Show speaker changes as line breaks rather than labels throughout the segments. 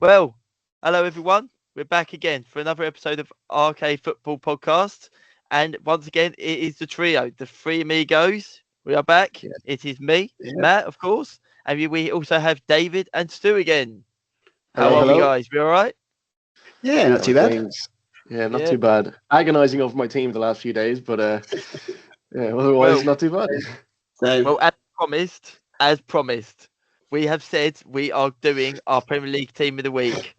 Well, hello everyone. We're back again for another episode of RK Football Podcast. And once again, it is the trio, the three amigos. We are back.
Yeah.
It is me,
Yeah.
Matt, of course. And we also have David and Stu again. How
Hello,
are we,
hello.
guys? We all right?
Yeah, not too bad.
Yeah, not
Yeah.
too bad. Agonising over my team the last few days, but otherwise
Well-
not too bad.
So,
Well, as promised, we have said we are doing our Premier League Team of the Week.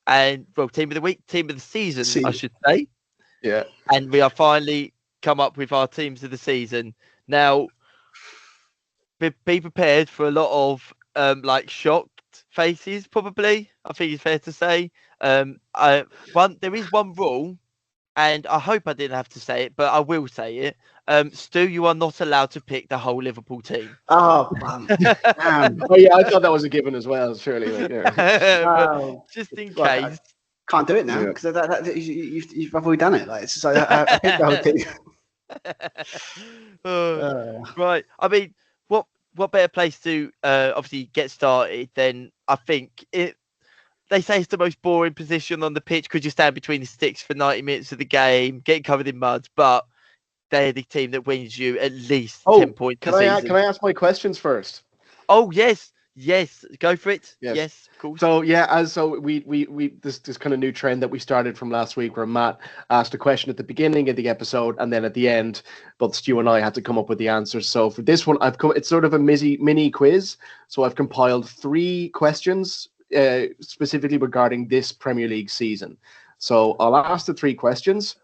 And, well, Team of the Week, Team of the Season, I should say.
Yeah.
And we are finally come up with our teams of the season. Now, be prepared for a lot of shocked faces, probably. I think it's fair to say. There is one rule, and I hope I didn't have to say it, but I will say it. Stu, you are not allowed to pick the whole Liverpool team.
damn.
Oh yeah, I thought that was a given as well. Surely,
But
Oh,
just in
Well,
case.
can't do it now
Yeah.
because you've already done it. Like, it's just, I picked the whole thing.
Right. I mean, what better place to obviously get started than I think it. They say it's the most boring position on the pitch because you stand between the sticks for 90 minutes of the game, getting covered in mud, but they're the team that wins you at least 10 points
Can
a
I
season.
ask my questions first?
Oh yes, go for it.
Yes.
Yes, of course.
So yeah, we this kind of new trend that we started from last week, where Matt asked a question at the beginning of the episode, and then at the end, both Stu and I had to come up with the answers. So for this one, it's sort of a mini quiz. So I've compiled 3 questions specifically regarding this Premier League season. So I'll ask the 3 questions,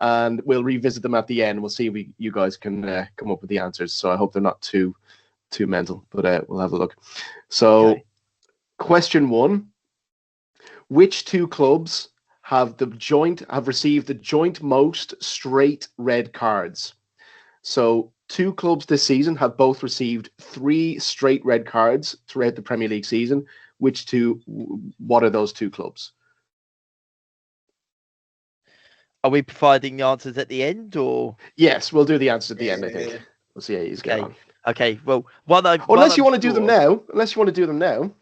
and we'll revisit them at the end. We'll see if you guys can come up with the answers. So I hope they're not too mental, but we'll have a look. So,
Okay.
Question 1: which 2 clubs have received the joint most straight red cards? So 2 clubs this season have both received 3 straight red cards throughout the Premier League season. Which 2? What are those 2 clubs?
Are we providing the answers at the end, or
Yes, we'll do the answers at the end. I think
Yeah.
we'll see how you get
Okay.
on.
okay? Well,
Unless you want to do them now. Unless you want to do them now.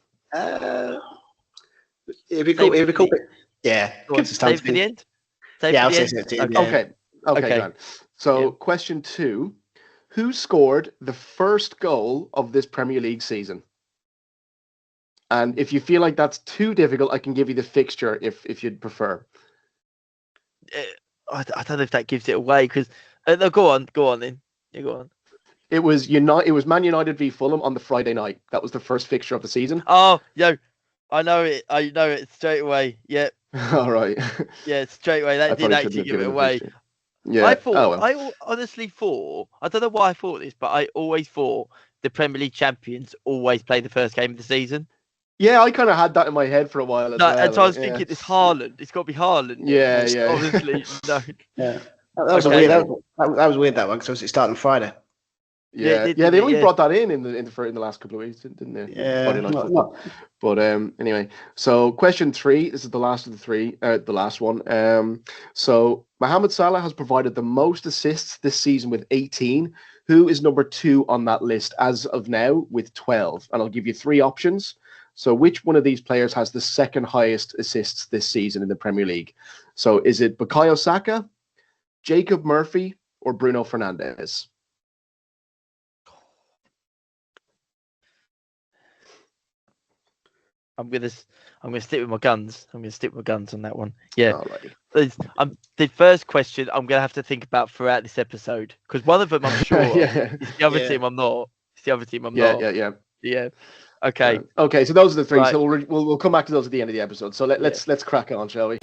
It'd be cool. It'd be cool. Yeah.
Save for the end. Save
Yeah,
for
I'll
the
say
end?
it at the end.
Okay.
Okay.
Okay.
Grant. So,
Yeah.
Question 2: who scored the first goal of this Premier League season? And if you feel like that's too difficult, I can give you the fixture if you'd prefer.
I don't know if that gives it away because no, go on then. Yeah, go on.
It was Man United v Fulham on the Friday night. That was the first fixture of the season.
Oh, I know it straight away. Yeah,
All right.
yeah, straight away. That did
probably
actually
shouldn't have
give it
given the
away.
fixture. Yeah.
I honestly thought, I don't know why I thought this, but I always thought the Premier League champions always play the first game of the season.
Yeah, I kind of had that in my head for a while as well.
And so I was
yeah.
thinking it's Haaland. It's got to be Haaland.
Yeah,
It's
yeah.
Obviously, no.
Yeah. That was
Okay.
weird. That was weird. That one because it started on Friday.
Yeah,
Yeah,
they only
yeah.
brought that in the last couple of weeks, didn't they?
Yeah.
Friday night football. But anyway, so question 3. This is the last of the 3. The last one. So Mohamed Salah has provided the most assists this season with 18. Who is number 2 on that list as of now with 12? And I'll give you 3 options. So which one of these players has the second highest assists this season in the Premier League? So is it Bukayo Saka, Jacob Murphy, or Bruno Fernandes?
I'm gonna stick with my guns. I'm gonna stick with my guns on that one. Yeah.
Alrighty.
The first question I'm gonna have to think about throughout this episode because one of them I'm sure
Yeah.
is the other
Yeah.
team I'm not. It's the other team I'm
Yeah,
not.
yeah.
Yeah. Okay.
Okay, so those are the 3.
Right.
So we'll come back to those at the end of the episode. So let's crack on, shall we?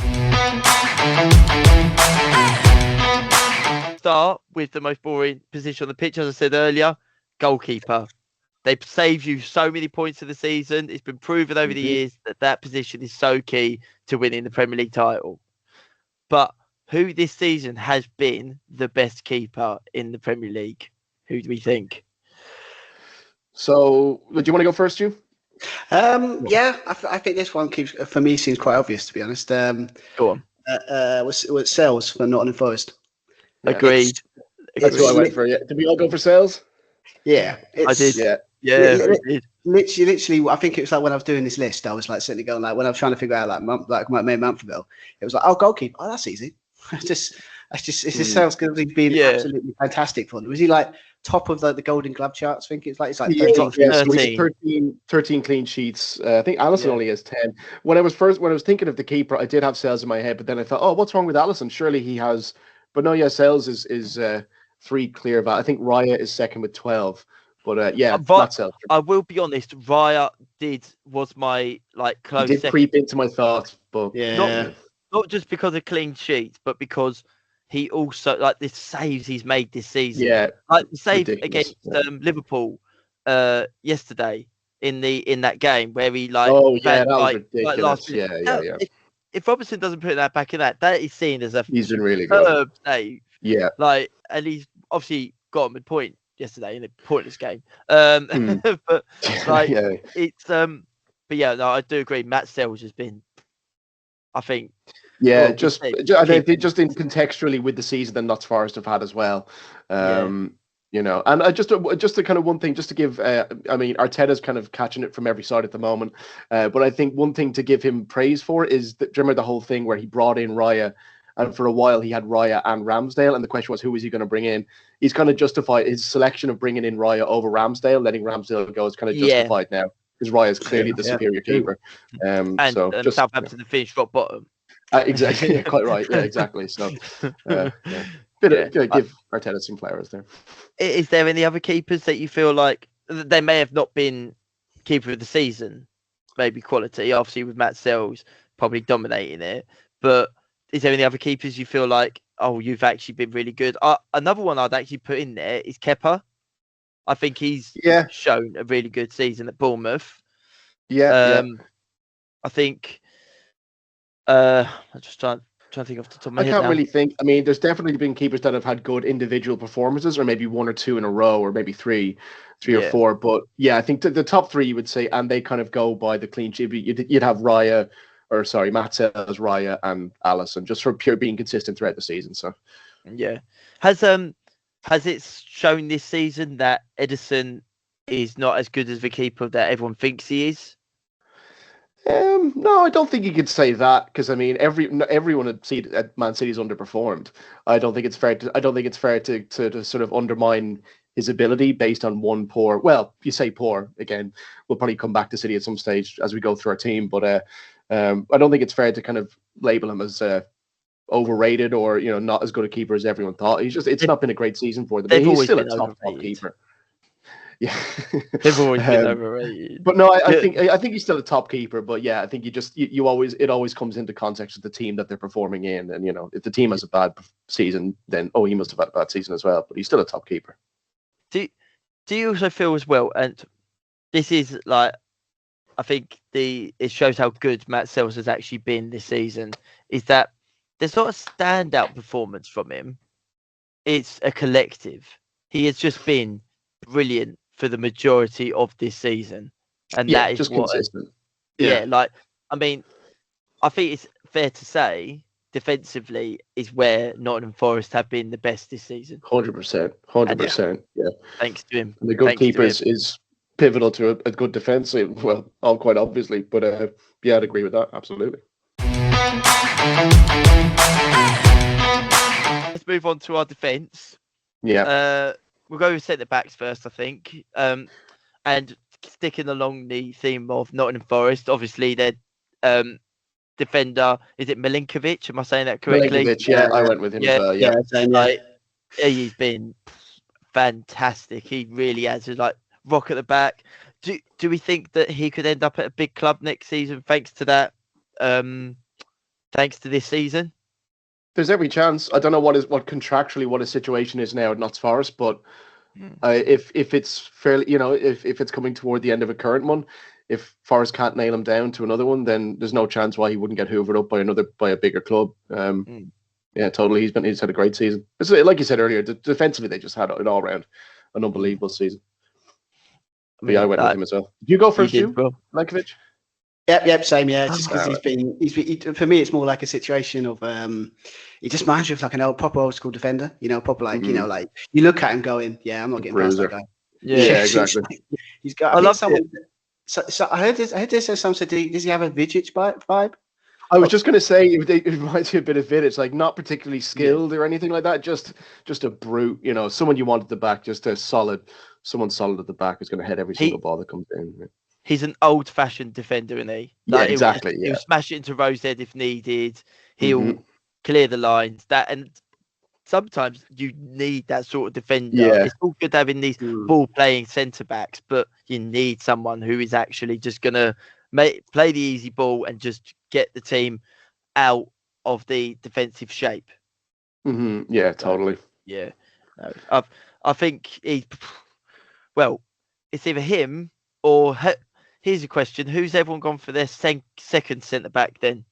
Start with the most boring position on the pitch, as I said earlier, goalkeeper. They save you so many points of the season. It's been proven over the years that position is so key to winning the Premier League title. But who this season has been the best keeper in the Premier League? Who do we think?
So, do you want to go first, Stu?
Yeah, I think this one for me seems quite obvious, to be honest.
Go on.
Was Sales for Nottingham Forest.
Yeah.
Agreed.
That's what I went for. Yeah. Did we all go for sales?
Yeah,
I did.
Yeah.
Yeah, we did.
Literally, I think it was like when I was doing this list, I was like sitting there going like when I was trying to figure out like my main Monthville, it was like, oh, goalkeeper, oh, that's easy. It just sounds good. He's been absolutely fantastic for them. Was he like top of the Golden Glove charts? I think it's like 13.
So he's 13 clean sheets. I think Alisson only has 10. When I was thinking of the keeper, I did have Sales in my head, but then I thought, oh, what's wrong with Alisson? Surely he has. But no, Sales is 3 clear of that. I think Raya is second with 12. But not Sales.
I will be honest, Raya was my close.
He did creep into my thoughts, but
not just because of clean sheets, but because he also the saves he's made this season.
Yeah,
like the save against Liverpool yesterday in that game where he
that was ridiculous.
If Robertson doesn't put that back in that is seen as a
he's been really good
save.
Yeah,
and he's obviously got him a point yesterday in a pointless game. But it's I do agree. Matt Sells has been, I think.
Yeah, I think just in contextually with the season that Notts Forest have had as well. And just a kind of one thing, just to give, Arteta's kind of catching it from every side at the moment. But I think one thing to give him praise for is that, remember the whole thing where he brought in Raya, and for a while he had Raya and Ramsdale, and the question was, who was he going to bring in? He's kind of justified his selection of bringing in Raya over Ramsdale, letting Ramsdale go is kind of justified now, because Raya is clearly the superior keeper.
Southampton finished rock bottom.
Exactly, quite right. Yeah, exactly. So, give Arteta some flowers there.
Is there any other keepers that you feel like they may have not been keeper of the season? Maybe quality, obviously, with Matt Sells probably dominating it. But is there any other keepers you feel like, oh, you've actually been really good? Another one I'd actually put in there is Kepa. I think he's shown a really good season at Bournemouth. I think. I'm just trying to think off the top of my head.
I can't really think. I mean, there's definitely been keepers that have had good individual performances, or maybe 1 or 2 in a row, or maybe three or 4. But I think the top 3 you would say, and they kind of go by the clean sheet. You'd have Matt Sells, Raya, and Alisson, just for pure being consistent throughout the season. So,
has it shown this season that Ederson is not as good as the keeper that everyone thinks he is?
No, I don't think you could say that, because I mean everyone at Man City's underperformed. I don't think it's fair to sort of undermine his ability based on one poor. Well, you say poor again. We'll probably come back to City at some stage as we go through our team, but I don't think it's fair to kind of label him as overrated or not as good a keeper as everyone thought. It's not been a great season for them. But he's still a top keeper. Yeah,
they've always been overrated.
But no, I think he's still a top keeper. But I think it always comes into context of the team that they're performing in, and if the team has a bad season, then he must have had a bad season as well. But he's still a top keeper.
Do you also feel as well? And this is I think it shows how good Matt Sells has actually been this season. Is that there's not a standout performance from him? It's a collective. He has just been brilliant for the majority of this season, and that is
just
what
consistent.
I mean, I think it's fair to say defensively is where Nottingham Forest have been the best this season.
100%. Yeah,
thanks to him.
And the good keeper is pivotal to a good defense. Well, all quite obviously, but I'd agree with that absolutely.
Let's move on to our defence. We'll go with centre backs first, I think. And sticking along the theme of Nottingham Forest, obviously their defender, is it Milinkovic? Am I saying that correctly?
Milinkovic, I went with him as well.
He's been fantastic. He really has. Rock at the back. Do we think that he could end up at a big club next season thanks to that? Thanks to this season?
There's every chance. I don't know what his situation is now at Notts Forest, but if it's fairly, if it's coming toward the end of a current one, if Forest can't nail him down to another one, then there's no chance why he wouldn't get hoovered up by a bigger club. Yeah, totally. He's had a great season. It's like you said earlier, defensively they just had an all round an unbelievable season. But I went with him as well. Did you go first, Milinkovic?
Yep, same. Yeah, just because he's been. For me, it's more like a situation of he just reminds you of like an proper old school defender. Proper you look at him going, yeah, I'm not getting past that guy.
Yeah, exactly.
He's got. I love someone. So I heard this. I heard this. Some said, does he have a Vidic vibe?
I was just going to say it reminds you a bit of it. It's like not particularly skilled or anything like that. Just a brute, someone you want at the back, just someone solid at the back who's going to head every single ball that comes in.
He's an old-fashioned defender, isn't he?
Like, exactly.
He'll smash it into Rose's head if needed. He'll clear the lines. And sometimes you need that sort of defender.
Yeah.
It's all good having these ball-playing centre backs, but you need someone who is actually just going to play the easy ball and just get the team out of the defensive shape.
Yeah, totally.
Yeah. I think it's either him or here's a question: who's everyone gone for their second centre back then?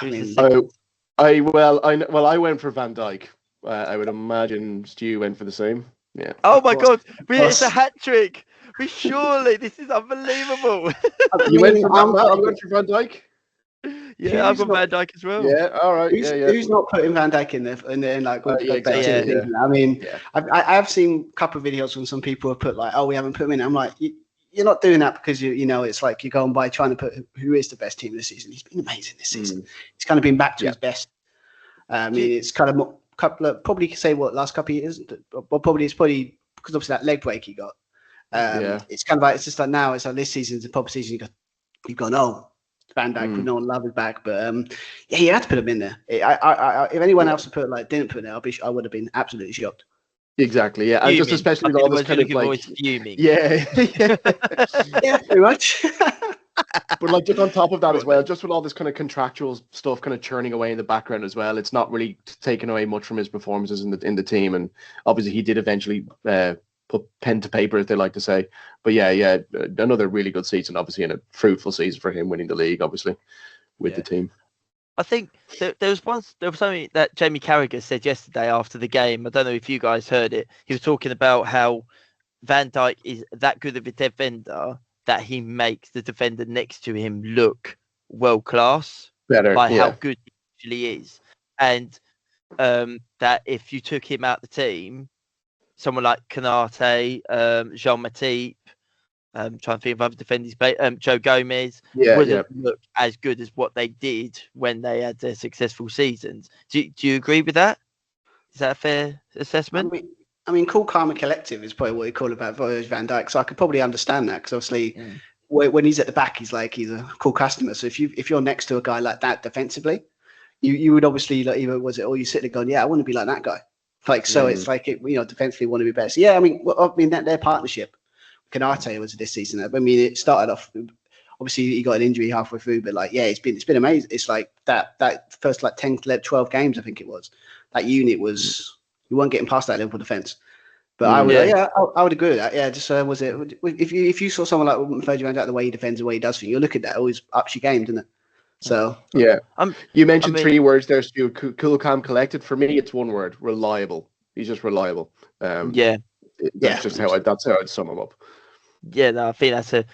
I went for Van Dijk. I would imagine Stu went for the same. Yeah.
Oh my God! It's a hat trick. This is unbelievable.
You went for Van Dijk?
Yeah, I've got Van Dijk as well.
Yeah, all right.
Who's not putting Van Dijk in there? And then exactly. I mean, I've seen a couple of videos when some people have put like, "Oh, we haven't put him in." I'm like, you're not doing that because it's like you're going by trying to put who is the best team this season. He's been amazing this season. He's kind of been back to his best. I mean, it's kind of probably say last couple of years, but probably because obviously that leg break he got. It's kind of like, it's just like now it's like this season's a proper season. You've gone, Van Dijk with no one love his back, but you had to put him in there. If anyone else didn't put him there, I would have been absolutely shocked.
Exactly, yeah, and just especially with all this kind of like
fuming.
Yeah,
pretty much.
But like just on top of that as well, just with all this kind of contractual stuff kind of churning away in the background as well, it's not really taken away much from his performances in the team, and obviously he did eventually put pen to paper, as they like to say. But yeah, another really good season, obviously, and a fruitful season for him winning the league, obviously, with the team.
I think there was something that Jamie Carragher said yesterday after the game. I don't know if you guys heard it. He was talking about how Van Dijk is that good of a defender that he makes the defender next to him look world class by how good he actually is, and that if you took him out the team, someone like Kanate, Jean Matip, trying to think of other defenders, Joe Gomez wouldn't look as good as what they did when they had their successful seasons. Do you agree with that? Is that a fair assessment?
I mean, cool, calm, and collective is probably what you call about Van Dijk. So I could probably understand that because obviously, when he's at the back, he's a cool customer. So if you're next to a guy like that defensively, you would obviously you sit there going, I want to be like that guy. It's like defensively want to be better. So their partnership, Kanate was this season. I mean, it started off. Obviously, he got an injury halfway through, but it's been amazing. It's like that first 10, 12 games, I think it was. That unit was. You weren't getting past that Liverpool defence, but I would agree with that. Yeah, just was it if you saw someone like Virgil van Dijk, the way he defends, the way he does things, you look at that, always ups your game, doesn't it? So
you mentioned 3 words there, Stu. Cool, calm, collected. For me, it's 1 word: reliable. He's just reliable. That's how I'd sum him up.
Yeah, no, I think that's hit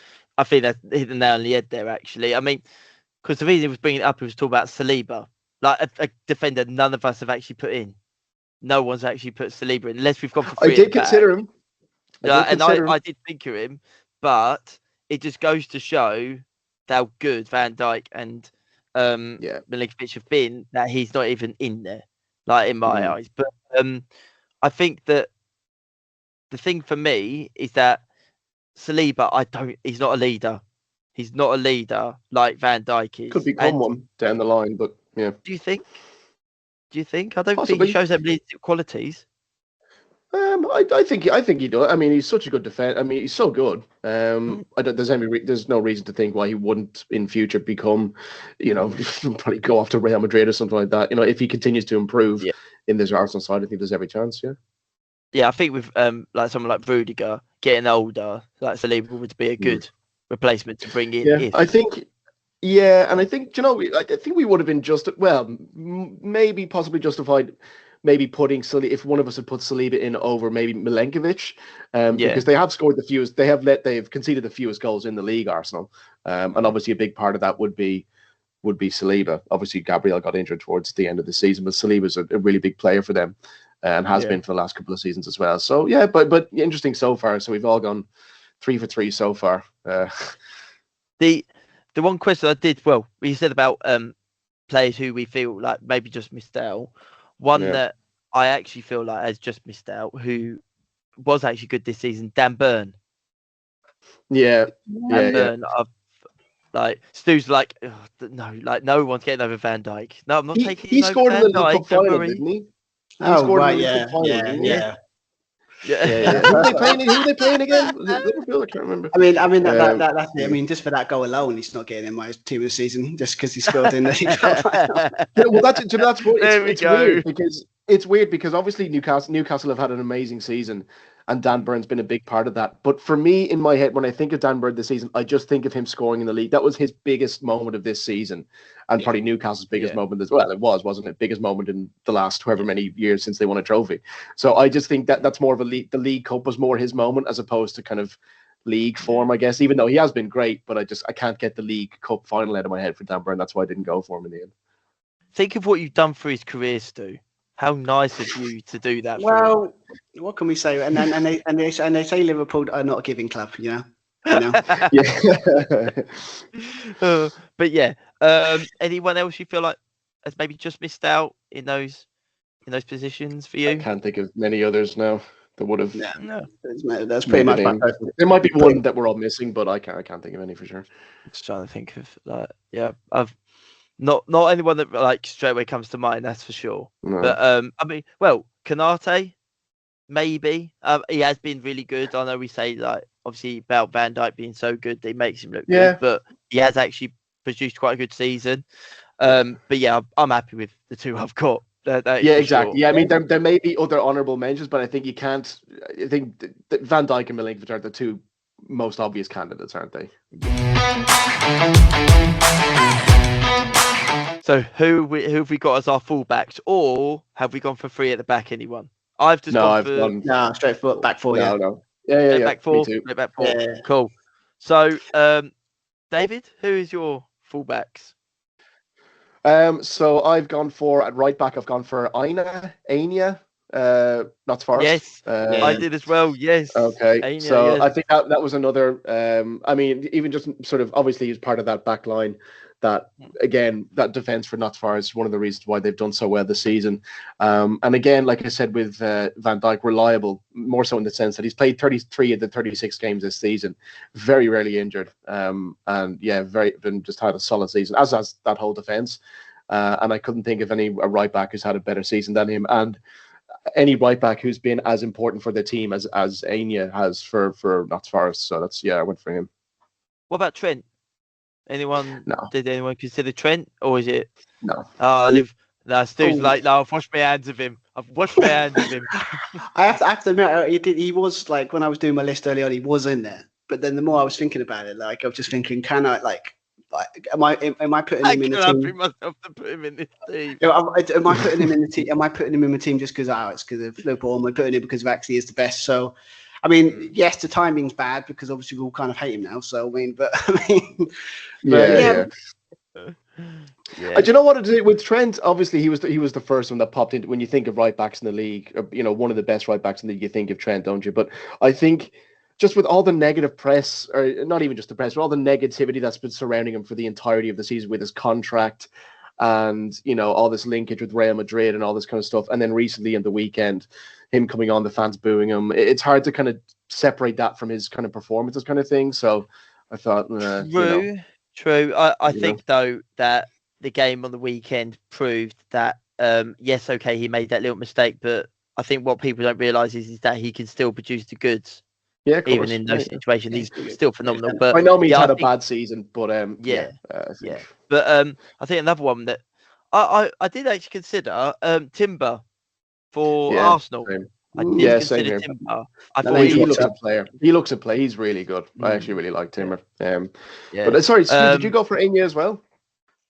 the nail on the head there. Actually, I mean, because the reason he was bringing it up, he was talking about Saliba, like a defender none of us have actually put in. No one's actually put Saliba in, unless we've gone for 3.
I did consider him.
I did think of him, but it just goes to show how good Van Dijk and Milinkovic have been that he's not even in there, in my eyes. But I think that the thing for me is that Saliba, he's not a leader. He's not a leader like Van Dijk is.
Could become one down the line, but yeah.
Do you think? I don't think he shows them leadership qualities.
I think he does. I mean, he's such a good defender. I mean, he's so good. There's no reason to think why he wouldn't in future become, probably go off to Real Madrid or something like that. If he continues to improve in this Arsenal side, I think there's every chance. Yeah. Yeah,
I think with someone like Rudiger getting older, Saliba would be a good replacement to bring in.
Yeah, I think. Yeah, and I think I think we would have been maybe possibly justified, maybe putting Saliba, if one of us had put Saliba in over maybe Milinkovic, because they have scored the fewest, they've conceded the fewest goals in the league, Arsenal, and obviously a big part of that would be Saliba. Obviously, Gabriel got injured towards the end of the season, but Saliba's a really big player for them. and has been for the last couple of seasons as well. So yeah, but interesting so far. So we've all gone 3 for 3 so far.
The one question I did, well, you said about players who we feel like maybe just missed out. One that I actually feel like has just missed out, who was actually good this season, Dan Burn.
Dan
Burn. Like Stu's like, no, like no one's getting over Van Dijk. No, I'm not taking.
He scored in the League Cup final, didn't he?
Oh right, yeah.
Who are they playing again? Was it Liverpool? I can't remember.
I mean that's it. I mean, just for that goal alone, he's not getting in my team of the season just because he scored in the League Cup.
Well, that's what it's weird because it's weird because obviously Newcastle have had an amazing season, and Dan Burn's been a big part of that. But for me, in my head, when I think of Dan Burn this season, I just think of him scoring in the league. That was his biggest moment of this season, and probably Newcastle's biggest moment as well. It wasn't it? Biggest moment in the last however many years since they won a trophy. So I just think that's more of a league. The League Cup was more his moment as opposed to kind of league form, I guess. Even though he has been great, but I can't get the League Cup final out of my head for Dan Burn. That's why I didn't go for him in the end.
Think of what you've done for his career, Stu. How nice of you to do that.
Well, what can we say? And they say Liverpool are not a giving club, you know.
But yeah, anyone else you feel like has maybe just missed out in those positions for you?
I can't think of many others now that would have.
No, that's pretty much my person.
There might be one that we're all missing, but I can't think of any for sure.
Just trying to think of I've not anyone that like straight away comes to mind, that's for sure. No. But I mean, well, Konate, maybe. He has been really good. I know we say like obviously about Van Dijk being so good that he makes him look good, but he has actually produced quite a good season. But yeah, I'm happy with the two I've got. That
exactly.
Sure.
Yeah, I mean there may be other honourable mentions, but I think you can't. I think that Van Dijk and Milinkovic are the two most obvious candidates, aren't they?
So who have we got as our fullbacks, or have we gone for 3 at the back? Anyone? I've gone
straight for back 4.
No. Yeah.
Back 4.
Me too.
Back 4. Yeah. Cool. So, David, who is your fullbacks?
So I've gone for at right back. I've gone for Anya. Not Forest.
Yes, I did as well. Yes.
Okay.
Anya,
so I think that was another. I mean, even just sort of obviously he's part of that back line. That again, that defense for Notts Forest is one of the reasons why they've done so well this season. And again, like I said with Van Dijk, reliable, more so in the sense that he's played 33 of the 36 games this season, very rarely injured. And yeah, been just had a solid season, as has that whole defense. And I couldn't think of a right back who's had a better season than him, and any right back who's been as important for the team as Anya has for Notts Forest. So I went for him.
What about Trent? Anyone?
No.
Did anyone consider Trent, or is it?
No.
Stu's like, no, I've washed my hands of him. I
have to admit, he was like, when I was doing my list early on, he was in there. But then the more I was thinking about it, like I was just thinking, can I am I putting him in the team?
I bring myself to put him in this team.
Am I putting him in the team? Am I putting him in the team just because it's because of Liverpool? Am I putting him because of actually is the best? So, I mean, yes, the timing's bad because obviously we all kind of hate him now. So, I mean,
yeah. Do you know what it is with Trent? Obviously, he was the first one that popped into when you think of right backs in the league. Or, one of the best right backs in the league. You think of Trent, don't you? But I think just with all the negative press, or not even just the press, but all the negativity that's been surrounding him for the entirety of the season with his contract, and all this linkage with Real Madrid and all this kind of stuff, and then recently in the weekend, him coming on, the fans booing him. It's hard to kind of separate that from his kind of performances, kind of thing. So I thought,
True. I think though that the game on the weekend proved that yes, okay, he made that little mistake, but I think what people don't realise is that he can still produce the goods.
Yeah, of course.
Even in those situations, he's still phenomenal. But
I know he's had a bad season, but
But I think another one that I did actually consider Timber for Arsenal.
Same.
I did consider Timber. I thought
he looks a player. He looks a play. He's really good. I actually really like Timber. But sorry, Steve, did you go for Enya as well?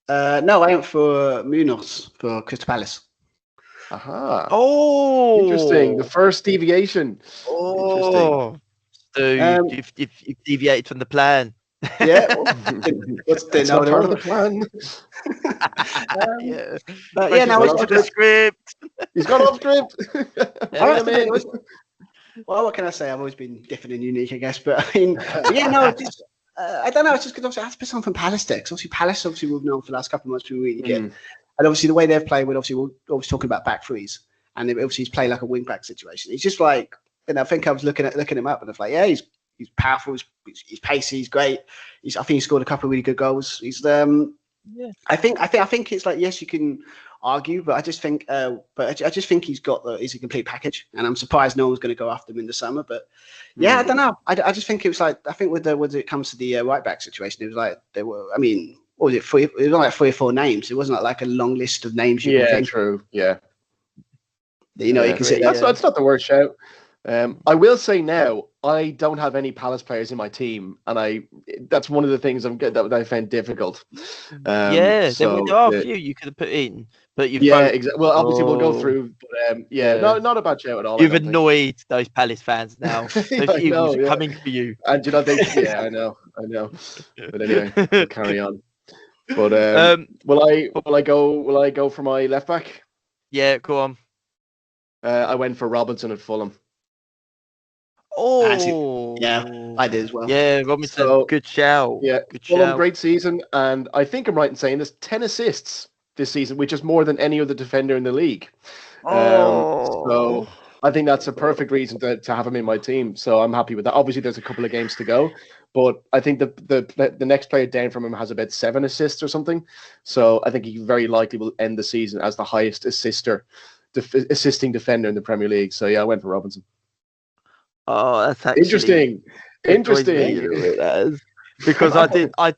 No, I went for Munoz for Crystal Palace.
Aha.
Oh,
interesting. The first deviation.
Oh, dude, you've deviated from the plan.
Yeah.
It's not part of the plan.
Yeah.
But yeah, no,
Off the script.
He's got off script.
Well, what can I say? I've always been different and unique, I guess. But I mean, yeah, no, it's just, I don't know. It's just because I have to put something from Palace there. 'Cause obviously, Palace, we've known for the last couple of months we're really good. And obviously, the way they've played, we're always talking about back threes. And obviously, he's played like a wing back situation. He's just like, I think I was looking him up and I was like, yeah, he's powerful, he's pacey, he's great. I think he scored a couple of really good goals. He's I think it's like, yes, you can argue, but I just think he's a complete package, and I'm surprised no one's going to go after him in the summer. But yeah, I don't know. I just think it was like, I think when it comes to the right back situation, it was like there were. I mean, what was it? It was like 3 or 4 names. It wasn't like a long list of names.
True. Yeah.
You know, you can say
that's not the worst shout. I will say now, I don't have any Palace players in my team, and that's one of the things that I found difficult.
There are a few you could have put in, but you've
exactly. Well, obviously we'll go through, but not a a bad shout at all.
You've annoyed those Palace fans now. Those Eagles are coming for you.
And I know. But anyway, we'll carry on. But will I go for my left back?
Yeah, go on.
I went for Robinson at Fulham.
Oh, yeah, I did as well.
Yeah, Robinson, good shout.
Yeah,
good
Fulham,
shout.
great season, and I think I'm right in saying this: 10 assists this season, which is more than any other defender in the league. So I think that's a perfect reason to have him in my team. So I'm happy with that. Obviously, there's a couple of games to go, but I think the next player down from him has about 7 assists or something. So I think he very likely will end the season as the highest assisting defender in the Premier League. So yeah, I went for Robinson.
Oh, that's actually
interesting.
Because I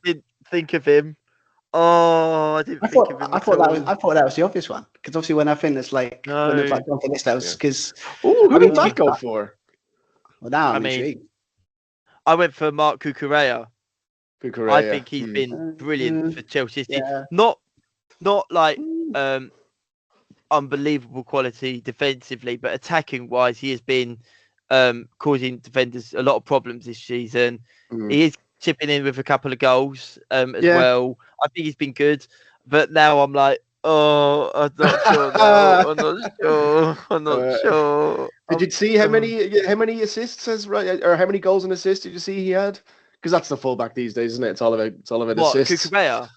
did think of him. Oh, I didn't think of him.
I thought that was the obvious one, because obviously when I think it's like when it's like on the list, that was because.
Who did that go for?
Well, now I'm intrigued.
I went for Mark Cucurella. I think he's been brilliant for Chelsea.
Yeah.
Not like unbelievable quality defensively, but attacking wise, he has been causing defenders a lot of problems this season. He is chipping in with a couple of goals as well. I think he's been good, but now I'm like, I'm not sure. I'm not sure.
Did you see how many assists or how many goals and assists did you see he had? Because that's the fullback these days, isn't it? It's all about assists.
Cucurella?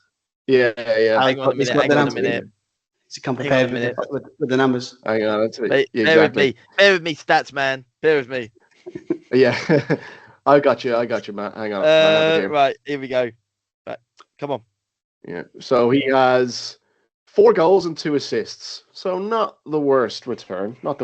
Yeah.
Hang on a minute.
To come prepared with the numbers.
Hang on, that's
Bear with me, stats man. Bear with me.
Yeah, I got you, Matt. Hang on.
Right, here we go. Right, come on.
Yeah, so he has 4 goals and 2 assists. So not the worst return. But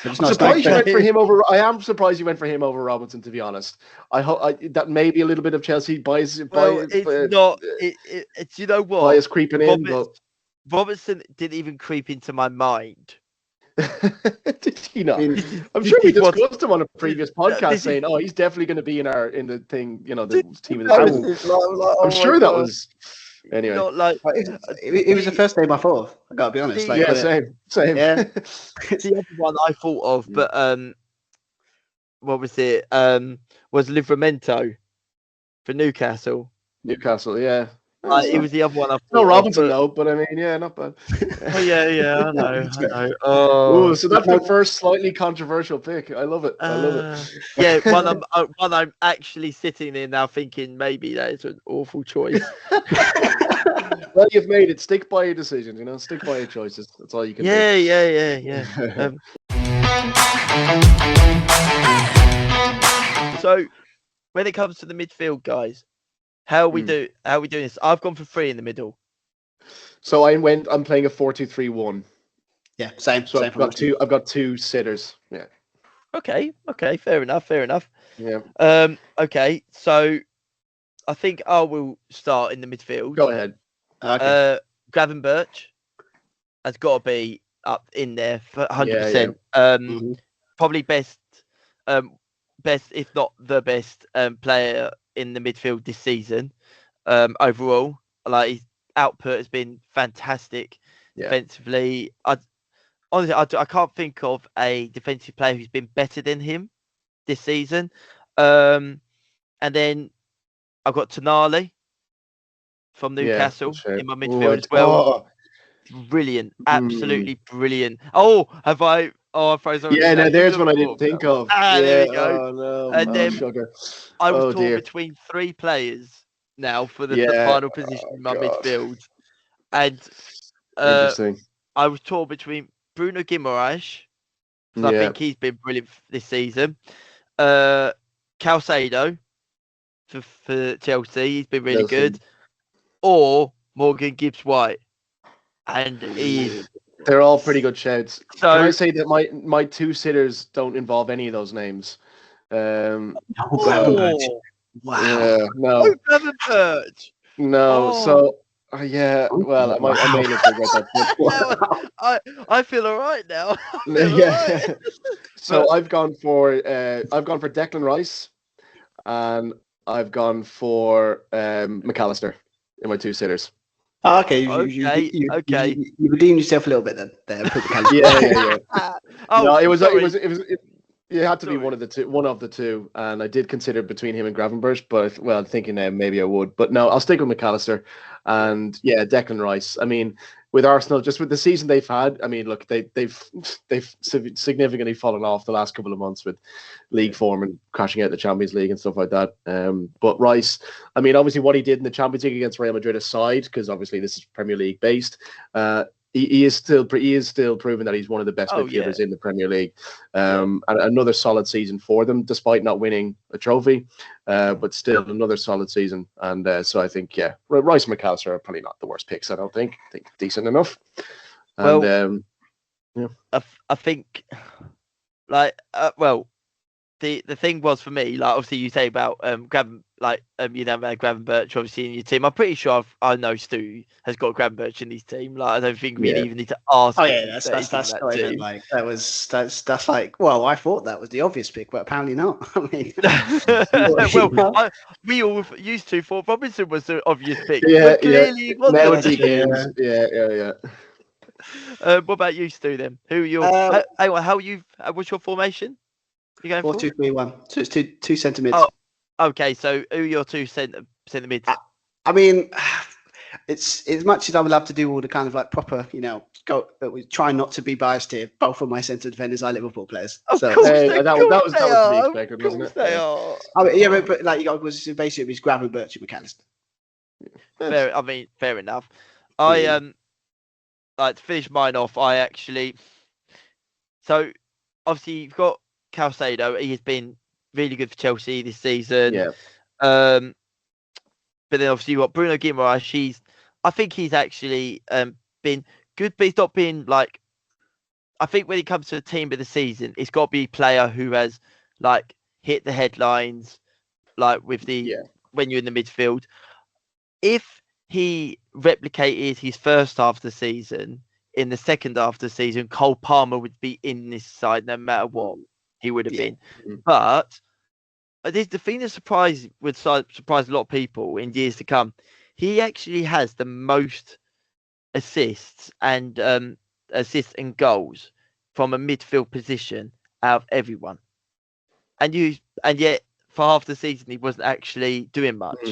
I'm surprised you went for him over. I am surprised you went for him over Robinson. To be honest, I hope that may be a little bit of Chelsea bias.
It's not. It's you know what?
Bias creeping in. But
Robertson didn't even creep into my mind.
Did he not? I'm sure we discussed him on a previous podcast, saying, "Oh, he's definitely going to be in the thing." You know, the team of the season. I'm sure that was. Anyway,
not like
it was the first name I thought of. I gotta be honest.
Same.
Yeah, the other one I thought of, but what was it? Was Livramento for Newcastle.
Yeah.
It was the other one I thought.
No Robinson though, but I mean, yeah, not bad.
I know.
Oh, so that's my first slightly controversial pick. I love it.
Yeah, one I'm actually sitting there now thinking maybe that is an awful choice.
Well, you've made it. Stick by your decisions. Stick by your choices. That's all you can do.
Yeah. So, when it comes to the midfield, guys. How we doing this? I've gone for 3 in the middle.
So I'm playing a 4-2-3-1.
Yeah, same.
So I've got two sitters. Yeah.
Okay. Fair enough.
Yeah.
Okay. So I think I will start in the midfield.
Go ahead.
Okay. Gavin Birch has got to be up in there for 100%. Probably best, if not the best, player in the midfield this season. Overall, like his output has been fantastic defensively. Honestly, I can't think of a defensive player who's been better than him this season. And then I've got Tonali from Newcastle in my midfield as well. Brilliant, absolutely brilliant. Oh, have I? Oh, I froze already.
Yeah, no, there's one I didn't think of.
There we go.
Oh no.
And then
sugar.
I was torn between 3 players now for the final position in my midfield, and
interesting.
I was torn between Bruno Guimaraes, because I think he's been brilliant this season. Calcedo for Chelsea, he's been really good. Or Morgan Gibbs-White, and
they're all pretty good shouts.
So,
can I say that my 2 sitters don't involve any of those names?
Wow.
Yeah, no.
Gravenberch.
No. So well, I may need to regret that.
I feel all right now.
Yeah. So I've gone for Declan Rice, and I've gone for McAllister in my 2 sitters.
Oh, okay. You redeemed yourself a little bit then. There.
Yeah. No, it had to be one of the two, and I did consider between him and Gravenberch, but thinking now maybe I would, but no, I'll stick with McAllister, and Declan Rice. I mean, with Arsenal, just with the season they've had, I mean, look, they've significantly fallen off the last couple of months with league form and crashing out the Champions League and stuff like that. But Rice, I mean, obviously what he did in the Champions League against Real Madrid aside, because obviously this is Premier League based, he is still proving that he's one of the best midfielders in the Premier League. And another solid season for them, despite not winning a trophy, but still another solid season. And so I think, Rice and McAllister are probably not the worst picks. I don't think. I think decent enough. And,
I think, the thing was for me, like obviously you say about Gravenberch obviously in your team. I'm pretty sure I know Stu has got Gravenberch in his team. Like I don't think we even need to ask.
Oh yeah, that's not even like that's like, well, I thought that was the obvious pick, but apparently not. I mean,
we all used to thought Robinson was the obvious pick.
Yeah,
clearly it wasn't.
Yeah.
What about you, Stu? Then who are your? What's your formation? You going
4-2-3-1. So it's two centre mids.
Oh, okay. So who are your 2 centre mids?
I mean, it's as much as I would love to do all the kind of like proper, but we try not to be biased here. Both of my centre defenders are Liverpool players.
Of course
that was to be expected, wasn't it?
They are.
I mean, but like was basically it was Gravenberch and McAllister.
Fair enough. I like to finish mine off. So obviously you've got Calcedo. He has been really good for Chelsea this season.
Yeah.
But then obviously you've got Bruno Guimaraes. I think he's actually been good, but he's not been like. I think when it comes to a team of the season, it's got to be a player who has like hit the headlines, like with when you're in the midfield. If he replicated his first half of the season in the second half of the season, Cole Palmer would be in this side no matter what. He would have been. But the thing that would surprise a lot of people in years to come. He actually has the most assists and goals from a midfield position out of everyone. And yet for half the season he wasn't actually doing much.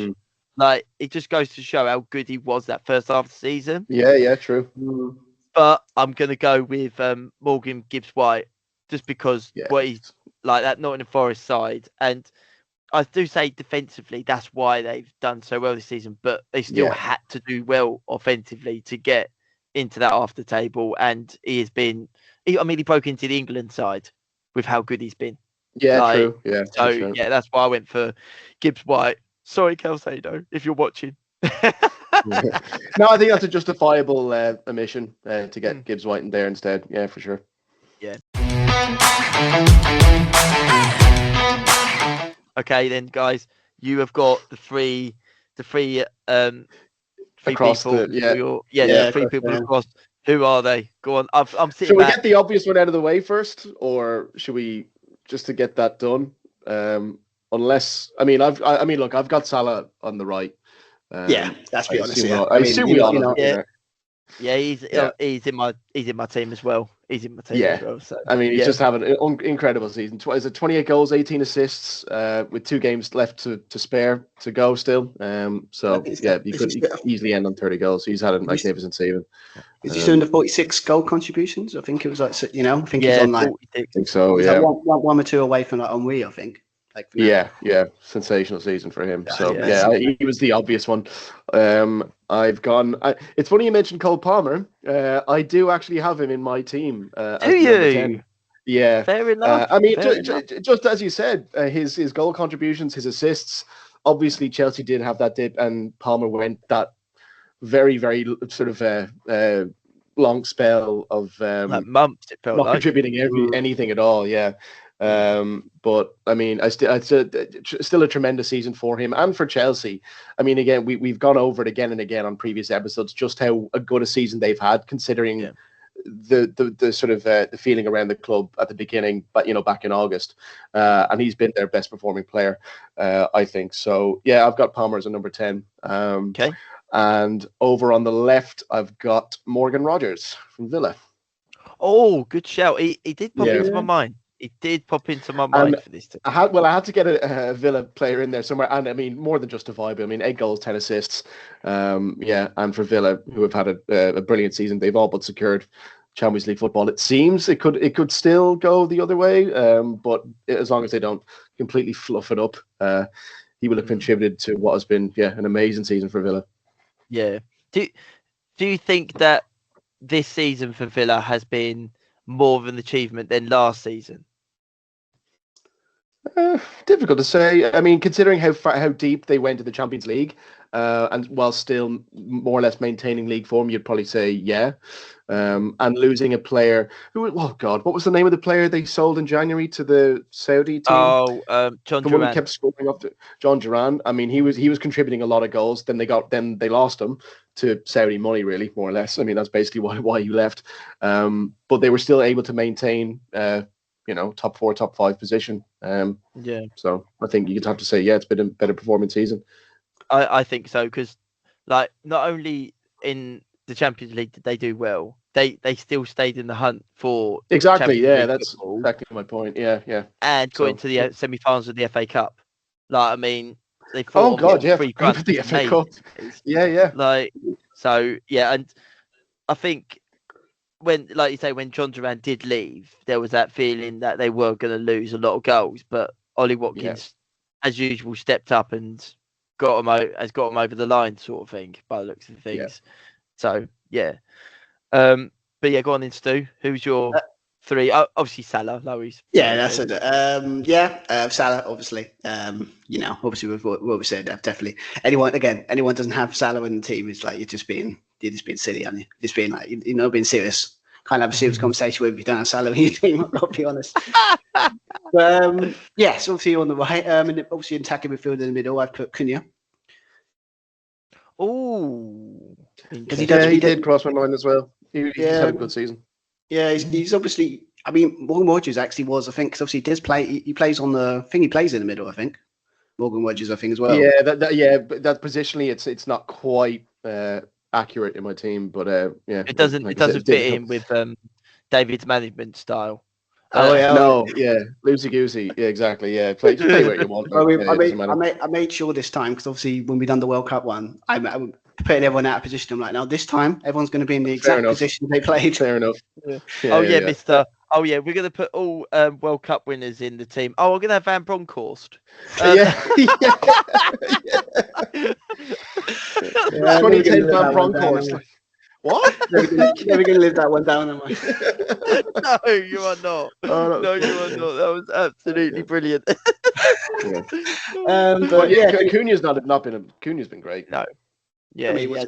Like it just goes to show how good he was that first half of the season.
Yeah, true.
But I'm gonna go with Morgan Gibbs-White. Just because what he's like that Nottingham Forest side, and I do say defensively that's why they've done so well this season. But they still had to do well offensively to get into that after table, and he has been. He broke into the England side with how good he's been.
Yeah, true. Yeah,
so
true.
that's why I went for Gibbs-White. Sorry, Calcedo, if you're watching.
No, I think that's a justifiable omission to get Gibbs-White in there instead. Yeah, for sure.
Yeah. Okay, then, guys, you have got the three
across
people. Three people across. Who are they? Go on. I'm sitting.
Should we get the obvious one out of the way first, or should we just to get that done? Unless look, I've got Salah on the right.
That's be honest.
I assume we all.
Yeah, he's in my team as well. he's in my team as well. So
I mean, he's just having an incredible season. Is it 28 goals, 18 assists, with 2 games left to spare to go still. So you could easily end on 30 goals. He's had a magnificent season.
Is he still under 46 goal contributions? I think it was like, I think he's on like
46.
I think so.
he's
Yeah,
like one or two away from like Henri, I think. Like
sensational season for him. He was the obvious one. I've gone. It's funny you mentioned Cole Palmer. I do actually have him in my team.
Do you?
Yeah,
fair enough.
I mean, just as you said, his goal contributions, his assists. Obviously, Chelsea did have that dip, and Palmer went that very, very sort of long spell of
like months. It felt
not
like
contributing anything at all. Yeah. But I mean, it's still a tremendous season for him and for Chelsea. I mean, again, we've gone over it again and again on previous episodes, just how good a season they've had, considering the sort of the feeling around the club at the beginning, but back in August, and he's been their best performing player, I think. So yeah, I've got Palmer as a number 10.
Okay.
And over on the left, I've got Morgan Rogers from Villa.
Oh, good shout. He did pop into my mind. He did pop into my mind for this team.
I had to get a Villa player in there somewhere, and I mean more than just a vibe. I mean 8 goals, 10 assists. And for Villa, who have had a brilliant season, they've all but secured Champions League football. It seems it could still go the other way, but as long as they don't completely fluff it up, he will have contributed to what has been an amazing season for Villa.
Yeah. Do you think that this season for Villa has been more of an achievement than last season?
Difficult to say. I mean, considering how deep they went to the Champions League, and while still more or less maintaining league form, you'd probably say and losing a player who, oh God, what was the name of the player they sold in January to the Saudi team?
John
the
Duran.
one who kept scoring up to John Duran. I mean, he was contributing a lot of goals. Then they lost him to Saudi money, really, more or less. I mean, that's basically why he left. But they were still able to maintain top 4, top 5 position. So I think you'd have to say, it's been a better performing season.
I think so, because like not only in the Champions League did they do well, they still stayed in the hunt for
exactly.
Champions League
that's
football,
exactly my point. Yeah.
And got into the semi-finals of the FA Cup. Like, I mean, they
fought. Oh God,
the
FA Cup. Yeah.
Like, so and I think when, like you say, when John Duran did leave, there was that feeling that they were going to lose a lot of goals, but Ollie Watkins, as usual, stepped up and got them over the line, sort of thing, by the looks of things.
Yeah.
So but go on in, Stu. Who's your 3? Obviously Salah, Lois.
Yeah, that's it. Salah, obviously. Obviously with what we said, definitely. Anyone doesn't have Salah in the team, it's like you're just being silly, aren't you? Just being like being serious. Can't have a serious conversation with if you don't have Salah in your team. I'll be honest. But so obviously on the right, and obviously attacking midfield in the middle, I've put Cunha.
Oh,
because he did cross my mind as well. He's had a good season. Yeah,
he's obviously. I mean, Morgan Rogers actually was, I think, because obviously he does play. He plays on the thing. He plays in the middle, I think. Morgan Rogers, I think, as well.
Yeah, but that positionally, it's not quite accurate in my team, but
it doesn't fit in with David's management style.
Loosey
goosey. Yeah, exactly. Yeah, play where you want.
I made sure this time, because obviously when we done the World Cup one, I'm putting everyone out of position. I'm like, now this time everyone's going to be in the exact position they played.
Fair enough.
Mister. Oh yeah, we're going to put all World Cup winners in the team. Oh, we're going to have Van Bronckhorst.
2010 Van Bronckhorst. What?
Never going to live that one down, am I?
No, you are not. Oh, no, you are not. That was absolutely brilliant.
Cunha's been great.
No. Yeah,
I mean, was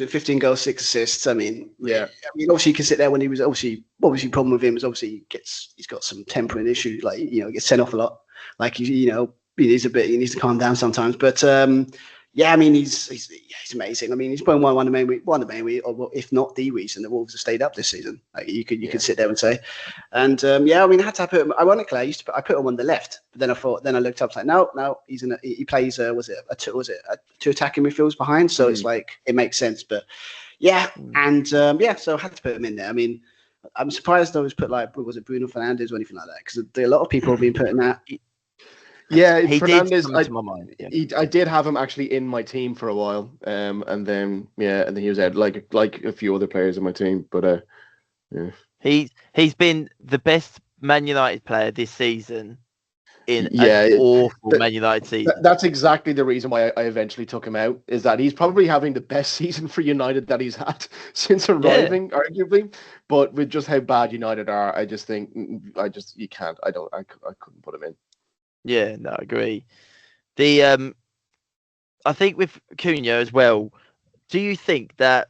it 15 goals, 6 assists? I mean, obviously you can sit there when he was obviously problem with him is obviously he's got some temperament issues, like he gets sent off a lot, like he needs to calm down sometimes. But I mean he's amazing. I mean he's probably one of the main, or if not the reason that Wolves have stayed up this season. Like you could sit there and say, and I mean I had to put him. Ironically, I put him on the left, but then I looked up like no, he plays two attacking midfields behind, so it's like it makes sense. But so I had to put him in there. I mean I'm surprised though. Was put like was it Bruno Fernandes or anything like that? Because a lot of people have been putting that.
Yeah,
he
Fernandes.
did come to my mind. Yeah.
I did have him actually in my team for a while, and then he was out like a few other players in my team. But yeah,
he's been the best Man United player this season in
Yeah,
an awful Man United season.
that's exactly the reason why I eventually took him out. Is that he's probably having the best season for United that he's had since arriving, arguably. But with just how bad United are, I just think you can't. I couldn't put him in.
Yeah, no, I agree. The I think with Cunha as well. Do you think that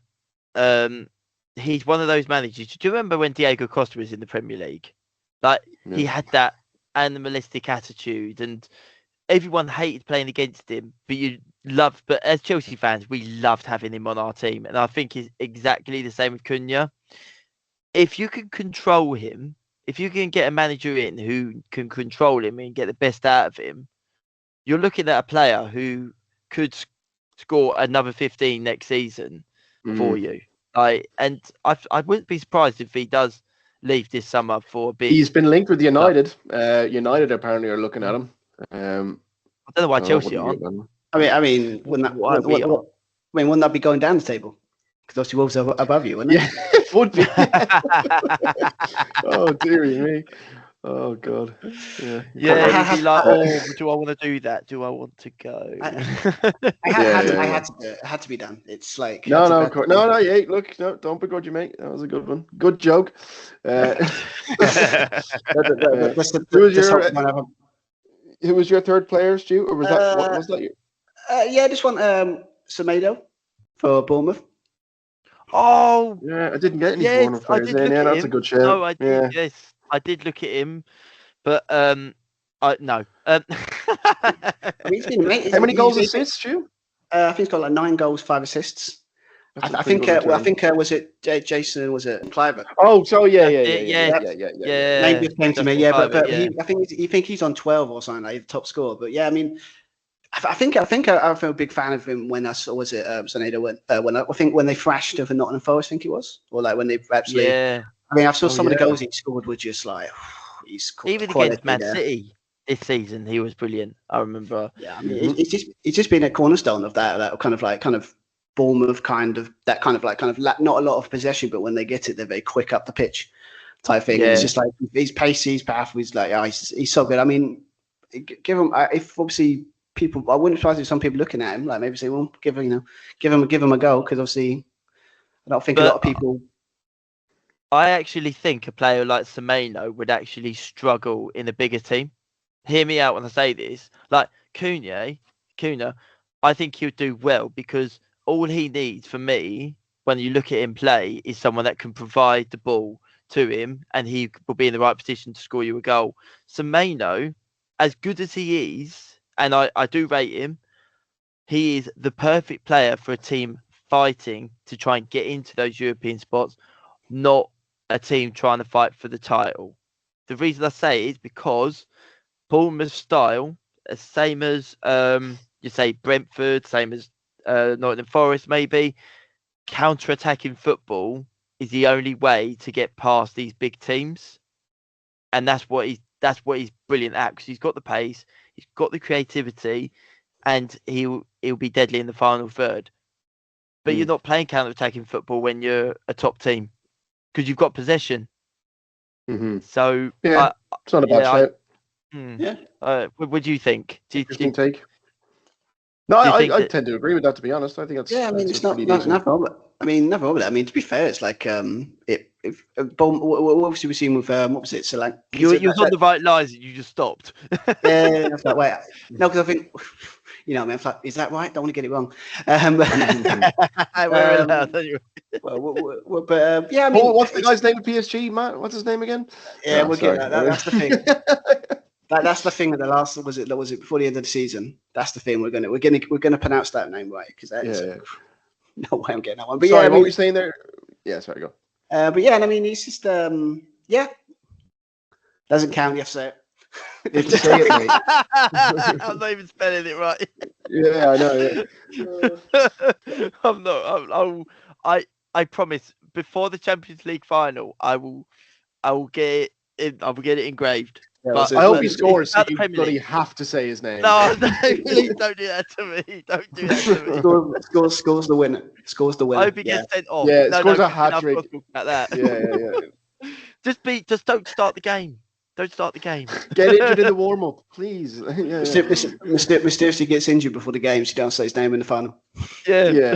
he's one of those managers? Do you remember when Diego Costa was in the Premier League? Like he had that animalistic attitude, and everyone hated playing against him. But as Chelsea fans, we loved having him on our team, and I think it's exactly the same with Cunha. If you can control him, if you can get a manager in who can control him and get the best out of him, you're looking at a player who could score another 15 next season for you. And I wouldn't be surprised if he does leave this summer for a big.
He's been linked with United. United apparently are looking at him.
I don't know why Chelsea aren't.
I mean, wouldn't that be going down the table? Because obviously Wolves are above you, wouldn't it?
Yeah, it would be. Oh dearie me. Oh god. Yeah.
Yeah. He'd be like, do I want to do that? Do I want to go?
I had to do it. It had to be done. It's like
no, of course. No. Yeah, look, no, don't begrudge you, mate. That was a good one. Good joke. Who was your third player, Stu? Or was that what was that?
Yeah, this one, Semedo for Bournemouth.
Oh,
yeah, I didn't get any Bournemouth players in. Yeah, that's a good show.
No, I did. Yes, I did look at him, but no.
I mean,
how many goals and assists, Stu?
I think he's got like 9 goals, 5 assists. I think was it Jason? Was it Cliver?
Oh, so yeah.
Maybe it came to me, yeah. But I think he's on 12 or something, like the top scorer. But yeah, I mean, I think I feel a big fan of him when I saw Semedo when they thrashed over Nottingham Forest, I think it was, or like when they actually. Yeah. I mean, I saw some of the goals he scored were just like he's
even against Man City this season. He was brilliant. I remember.
Yeah, I mean, it's just been a cornerstone of that kind of Bournemouth not a lot of possession, but when they get it, they're very quick up the pitch type thing. Yeah. It's just like he's pacey, he's powerful. He's like he's so good. I mean, give him if obviously. People, I wouldn't surprise if some people looking at him like maybe say, "Well, give him a go," because obviously, I don't think a lot of people.
I actually think a player like Semedo would actually struggle in a bigger team. Hear me out when I say this. Like Cunha, I think he'll do well because all he needs for me, when you look at him play, is someone that can provide the ball to him, and he will be in the right position to score you a goal. Semedo, as good as he is. And I do rate him. He is the perfect player for a team fighting to try and get into those European spots, not a team trying to fight for the title. The reason I say it is because Bournemouth's style, same as you say Brentford, same as Nottingham Forest, maybe counter-attacking football is the only way to get past these big teams, and that's what he's brilliant at because he's got the pace. He's got the creativity, and he'll be deadly in the final third. But you're not playing counter-attacking football when you're a top team because you've got possession.
Mm-hmm.
So
yeah, it's not a bad
shout.
What
do you think?
Interesting take. No, I tend to agree with that. To be honest, I think that's
I mean, it's not nothing wrong with it. I mean, to be fair, it's like if obviously we've seen with what was it? So like
you was on the right lines and you just stopped.
Yeah, I was like, wait, no, because I think I mean, like, is that right? Don't want to get it wrong. But yeah, I mean,
what's the guy's name at PSG, Matt? What's his name again?
Yeah, we'll get that. That's the thing. That's the thing. That the last was it before the end of the season. That's the thing. We're gonna pronounce that name right because that is no way I'm getting that one. But
sorry, what were you saying there? Yeah, sorry, go.
But yeah, and I mean, he's just doesn't count. You have to say it.
You have to say it, mate.
I'm not even spelling it right.
Yeah, I know. Yeah.
I'm not. I promise. before the Champions League final, I will get it. I will get it engraved.
Yeah,
But
I hope
but
he scores.
it's
So
about the
you
Premier
bloody
League.
have to say his name.
No, please don't do that to me. Don't do that to me.
Scores the winner. Scores the
I
winner.
hope he gets sent off.
Yeah,
No,
scores a
we've enough
hat-trick.
talking about that.
Yeah.
Just don't start the game. Don't start the game.
Get injured in the warm-up, please. Yeah.
Mysteriously gets injured before the game. She don't say his name in the final.
Yeah.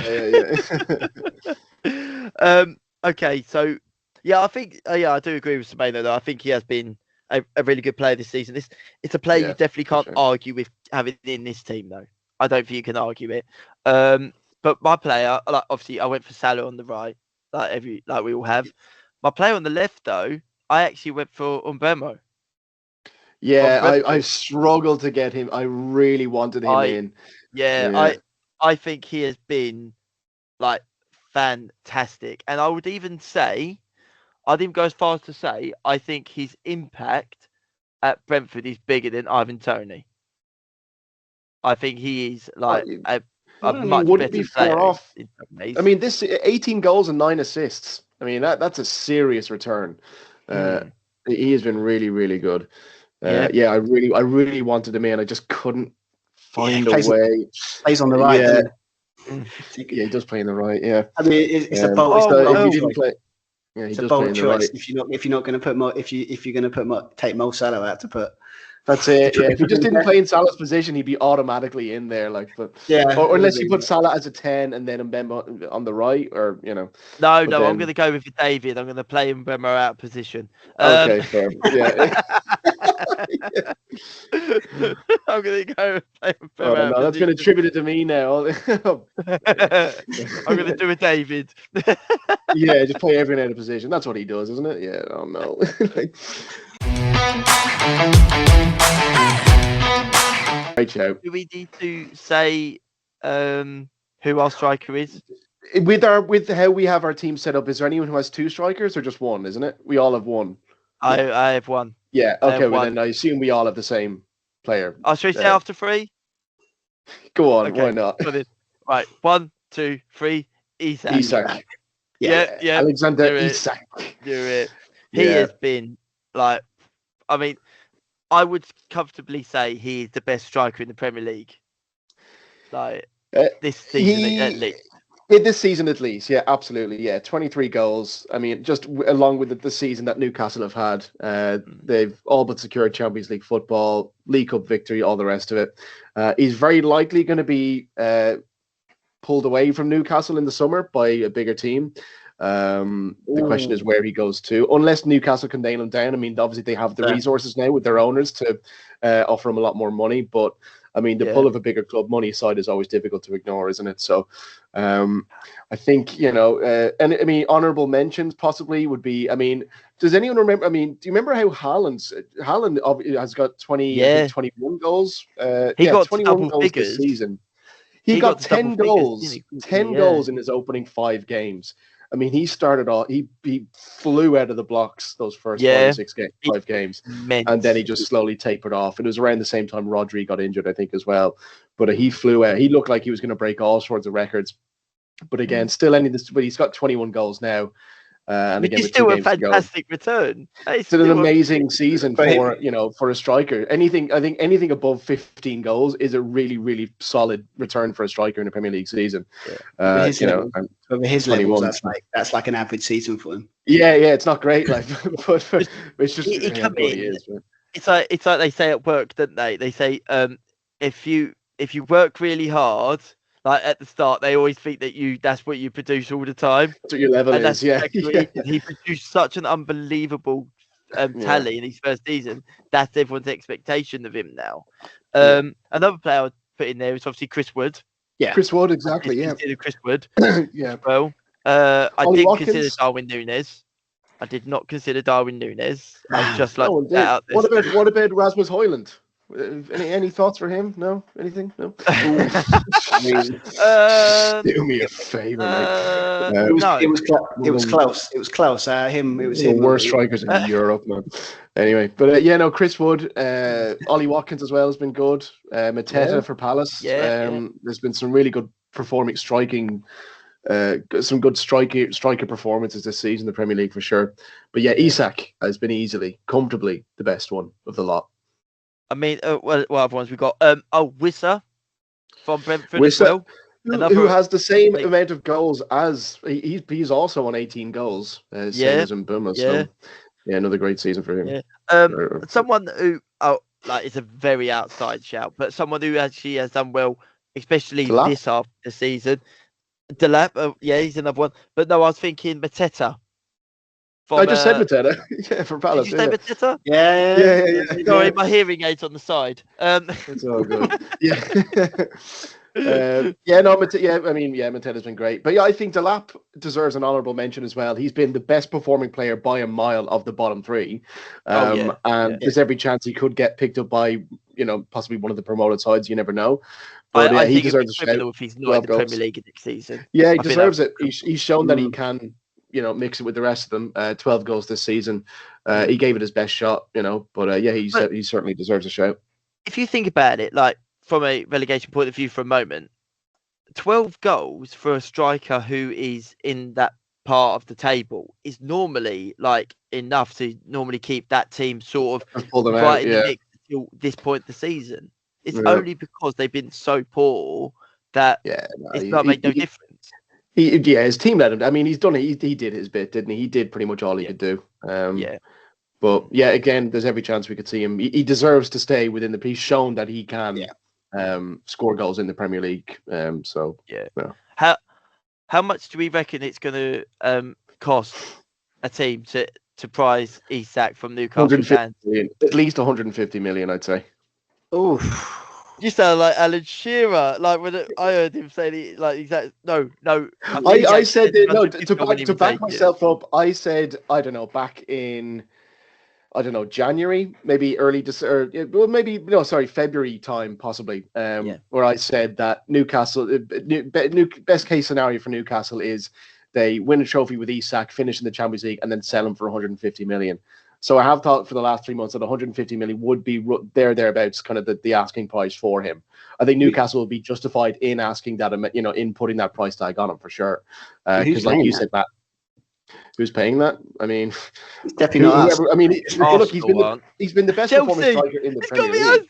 Okay, so I think I do agree with Sabino though. I think he has been a really good player this season. It's a player you definitely can't argue with having in this team though. I don't think you can argue it. But my player, like obviously, I went for Salah on the right, like we all have. My player on the left though, I actually went for Mbeumo.
Yeah, I struggled to get him. I really wanted him in.
Yeah, I think he has been like fantastic, and I would even say, I'd even go as far as to say, I think his impact at Brentford is bigger than Ivan Toney. I think he is like a much
wouldn't
better
be far
player
off.
I
mean, this 18 goals and 9 assists. I mean, that's a serious return. He has been really, really good. I really wanted him in. I just couldn't find a way.
Plays on the right.
Yeah, he does play in the right. Yeah,
I mean, it's a bold.
It's
a bold choice. If you're not going to put if you're going to take Mo Salah out to put.
That's it. Yeah, if he just didn't play in Salah's position, he'd be automatically in there. Like, but or unless you put Salah as a 10 and then Mbeumo on the right, or No,
I'm going to go with David. I'm going to play Mbeumo out of position.
Okay, fair. Yeah.
I'm going to go with play Mbeumo
out. No, that's been attributed to me now.
I'm going to do a David.
Yeah, just play everyone out of position. That's what he does, isn't it? Yeah. Oh no. Great show.
Do we need to say who our striker is?
With how we have our team set up, is there anyone who has 2 strikers or just one? Isn't it? We all have one.
I have one.
Yeah. Okay. Well, then I assume we all have the same player.
Should we say after 3?
Go on. Okay. Why not?
Right. 1, 2, 3. Isak. Yeah.
Alexander Isak.
Do it. He has been like. I mean, I would comfortably say he is the best striker in the Premier League. Like this season, at least.
This season, at least, yeah, absolutely, yeah. 23 goals. I mean, just along with the season that Newcastle have had, they've all but secured Champions League football, League Cup victory, all the rest of it. He's very likely going to be pulled away from Newcastle in the summer by a bigger team. The question is where he goes to, unless Newcastle can nail him down. I mean, obviously they have the resources now with their owners to offer him a lot more money, but I mean, the pull of a bigger club money side is always difficult to ignore, isn't it? So I think, and I mean, honorable mentions possibly would be, I mean, does anyone remember, I mean, do you remember how Haaland has got 21 goals?
He got
21 goals
figures
this season. He got 10 goals, 10 goals in his opening 5 games. I mean, he started off. He flew out of the blocks those first 5 games, and then he just slowly tapered off. It was around the same time Rodri got injured, I think, as well. But he flew out. He looked like he was going to break all sorts of records. But again, but he's got 21 goals now. And again,
it's still a fantastic return.
It's an amazing season for a striker. I think anything above 15 goals is a really, really solid return for a striker in a Premier League season.
Over his levels, that's like an average season for him.
Yeah, it's not great, like, but it's just
he come in. It's like they say at work, don't they? They say if you work really hard. Like at the start, they always think that that's what you produce all the time.
That's what your level is, yeah.
He produced such an unbelievable tally in his first season. That's everyone's expectation of him now. Another player I would put in there is obviously Chris Wood.
Yeah,
Chris Wood, exactly. Yeah,
consider Chris Wood.
Yeah.
Well, I didn't consider Darwin Núñez. I did not consider Darwin Núñez. I was just like that out there.
What about Rasmus Højlund? Any thoughts for him? No? Anything? No? Do me a favor, mate.
It was close. It was close. It was him.
The worst strikers in Europe, man. Anyway, but Chris Wood, Ollie Watkins as well has been good. Mateta for Palace. There's been some really good striking some good striker performances this season in the Premier League for sure. But yeah, Isak has been easily, comfortably the best one of the lot.
I mean, what other ones we got? Wissa from Brentford
Wissa,
as well.
Who has the same amount of goals as he's also on 18 goals, same as Mbuma. So yeah, another great season for him.
Yeah. Someone who it's a very outside shout, but someone who actually has done well, especially this half of the season. Delap, he's another one. But no, I was thinking Mateta.
I just said Mateta. Yeah, from Palace.
Did you say Mateta?
Yeah.
Sorry, my hearing aids on the side.
It's all good. Yeah. Mateta's been great. But yeah, I think Delap deserves an honourable mention as well. He's been the best performing player by a mile of the bottom three. There's every chance he could get picked up by, possibly one of the promoted sides. You never know. But
I
he
think
deserves a shout.
if he's not in the Premier League next season.
Yeah, he deserves it. He's shown that he can, mix it with the rest of them. 12 goals this season. He gave it his best shot, But he certainly deserves a shout.
If you think about it, like from a relegation point of view for a moment, 12 goals for a striker who is in that part of the table is normally enough to normally keep that team sort of right in the mix until this point of the season. It's only because they've been so poor that it's not made no difference.
His team let him. I mean, he's done it. He did his bit, didn't he? He did pretty much all he could do. But again, there's every chance we could see him. He deserves to stay within the. He's shown that he can score goals in the Premier League.
How much do we reckon it's going to cost a team to prize Isak from Newcastle fans?
At least 150 million, I'd say.
Oh,
you sound like Alan Shearer. Like when I heard him say no.
I said to back myself up. I said back in January, maybe early February time possibly. Where I said that Newcastle, best case scenario for Newcastle is they win a trophy with Isak, finish in the Champions League, and then sell him for 150 million. So I have thought for the last 3 months that 150 million would be thereabouts, kind of the asking price for him. I think Newcastle will be justified in asking that, in putting that price tag on him for sure. Because, like you said, Matt, who's paying that? I mean,
it's definitely not us.
I mean, he's been the best performing striker in the Premier League.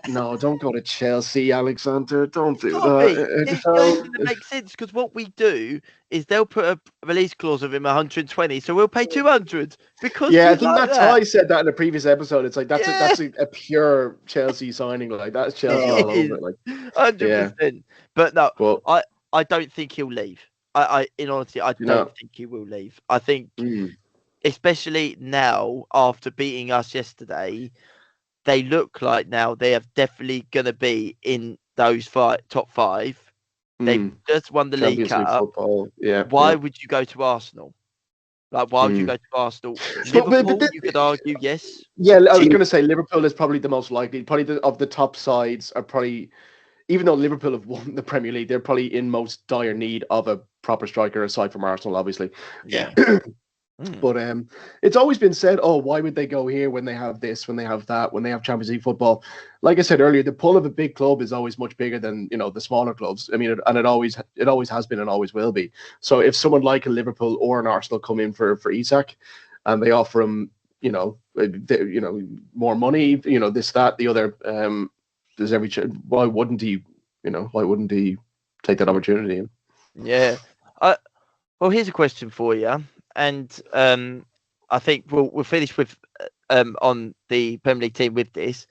No, don't go to Chelsea, Alexander. Don't do that.
It doesn't make sense because what we do is they'll put a release clause of him 120, so we'll pay 200 because.
Yeah, I think that's how I said that in a previous episode. It's like that's a pure Chelsea signing. Like that's Chelsea all over it. Like
100%. But no, I don't think he'll leave. I in honesty, I don't think he will leave. I think, especially now after beating us yesterday. They look like now they are definitely going to be in those top five. They've just won the League Cup. Why would you go to Arsenal? Why would you go to Arsenal? Liverpool, you could argue, yes.
Yeah, I was going to say Liverpool is probably the most likely. Probably of the top sides are probably, even though Liverpool have won the Premier League, they're probably in most dire need of a proper striker aside from Arsenal, obviously.
Yeah.
But it's always been said, why would they go here when they have this, when they have that, when they have Champions League football? Like I said earlier, the pull of a big club is always much bigger than the smaller clubs. I mean, it always has been and always will be. So if someone like a Liverpool or an Arsenal come in for Isak, and they offer him, more money, this, that, the other, there's every chance. Why wouldn't he? Why wouldn't he take that opportunity?
Yeah. Well, here's a question for you. And I think we'll finish with on the Premier League team with this.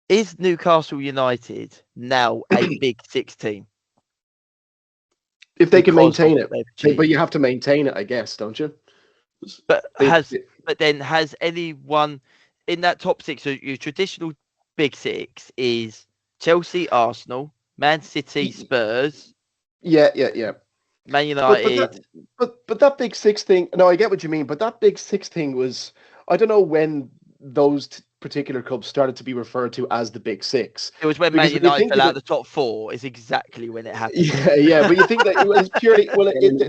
Is Newcastle United now a Big Six team?
If they can maintain it, but you have to maintain it, I guess, don't you?
But then has anyone in that top six? So your traditional Big Six is Chelsea, Arsenal, Man City, Spurs.
Yeah.
Man United.
But that Big Six thing, no, I get what you mean, but that Big Six thing was, I don't know when those particular clubs started to be referred to as the Big Six.
It was when Man United fell out of the top four, is exactly when it happened.
Yeah, but you think that it was purely,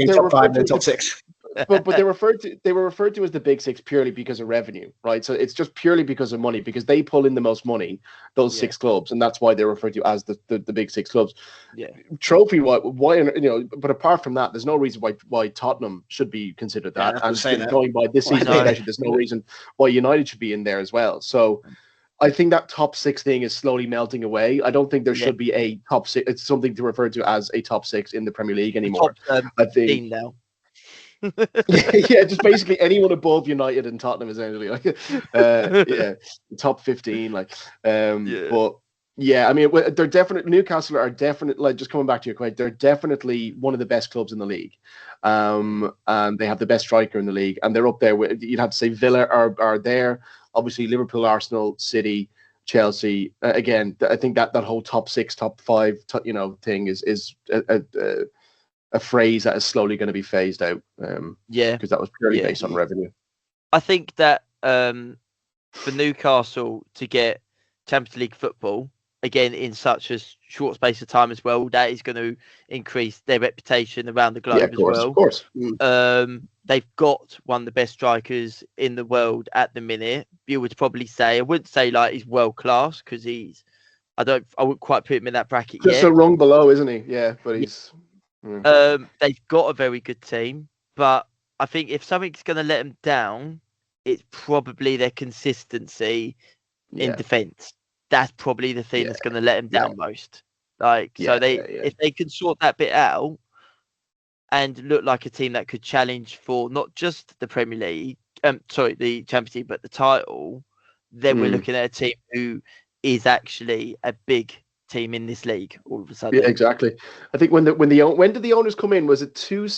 top five and the top six.
but they were referred to as the Big Six purely because of revenue, right? So it's just purely because of money, because they pull in the most money, those six clubs, and that's why they're referred to as the Big Six clubs.
Yeah.
Trophy, why but apart from that, there's no reason why Tottenham should be considered that. And going by this season, especially, there's no reason why United should be in there as well. So I think that top six thing is slowly melting away. I don't think there should be a top six. It's something to refer to as a top six in the Premier League anymore.
I think now.
Just basically anyone above United and Tottenham is like, top 15. Like, but yeah, I mean, they're definitely Newcastle are definitely, like, just coming back to your question, they're definitely one of the best clubs in the league, and they have the best striker in the league, and they're up there with, you'd have to say Villa are there. Obviously, Liverpool, Arsenal, City, Chelsea. Again, I think that whole top six, top five, thing is a phrase that is slowly going to be phased out. Because that was purely based on revenue.
I think that for Newcastle to get Champions League football again in such a short space of time as well, that is going to increase their reputation around the globe as well.
Of course.
They've got one of the best strikers in the world at the minute. You would probably say, I wouldn't say like he's world class, because I wouldn't quite put him in that bracket yet.
Just a rung below, isn't he? Yeah, but he's.
They've got a very good team, but I think if something's going to let them down, it's probably their consistency in defence. That's probably the thing that's going to let them down most. If they can sort that bit out and look like a team that could challenge for not just the Premier League, the Champions League, but the title, then we're looking at a team who is actually a big team in this league all of a sudden.
Yeah, exactly. I think when did the owners come in? Was it 2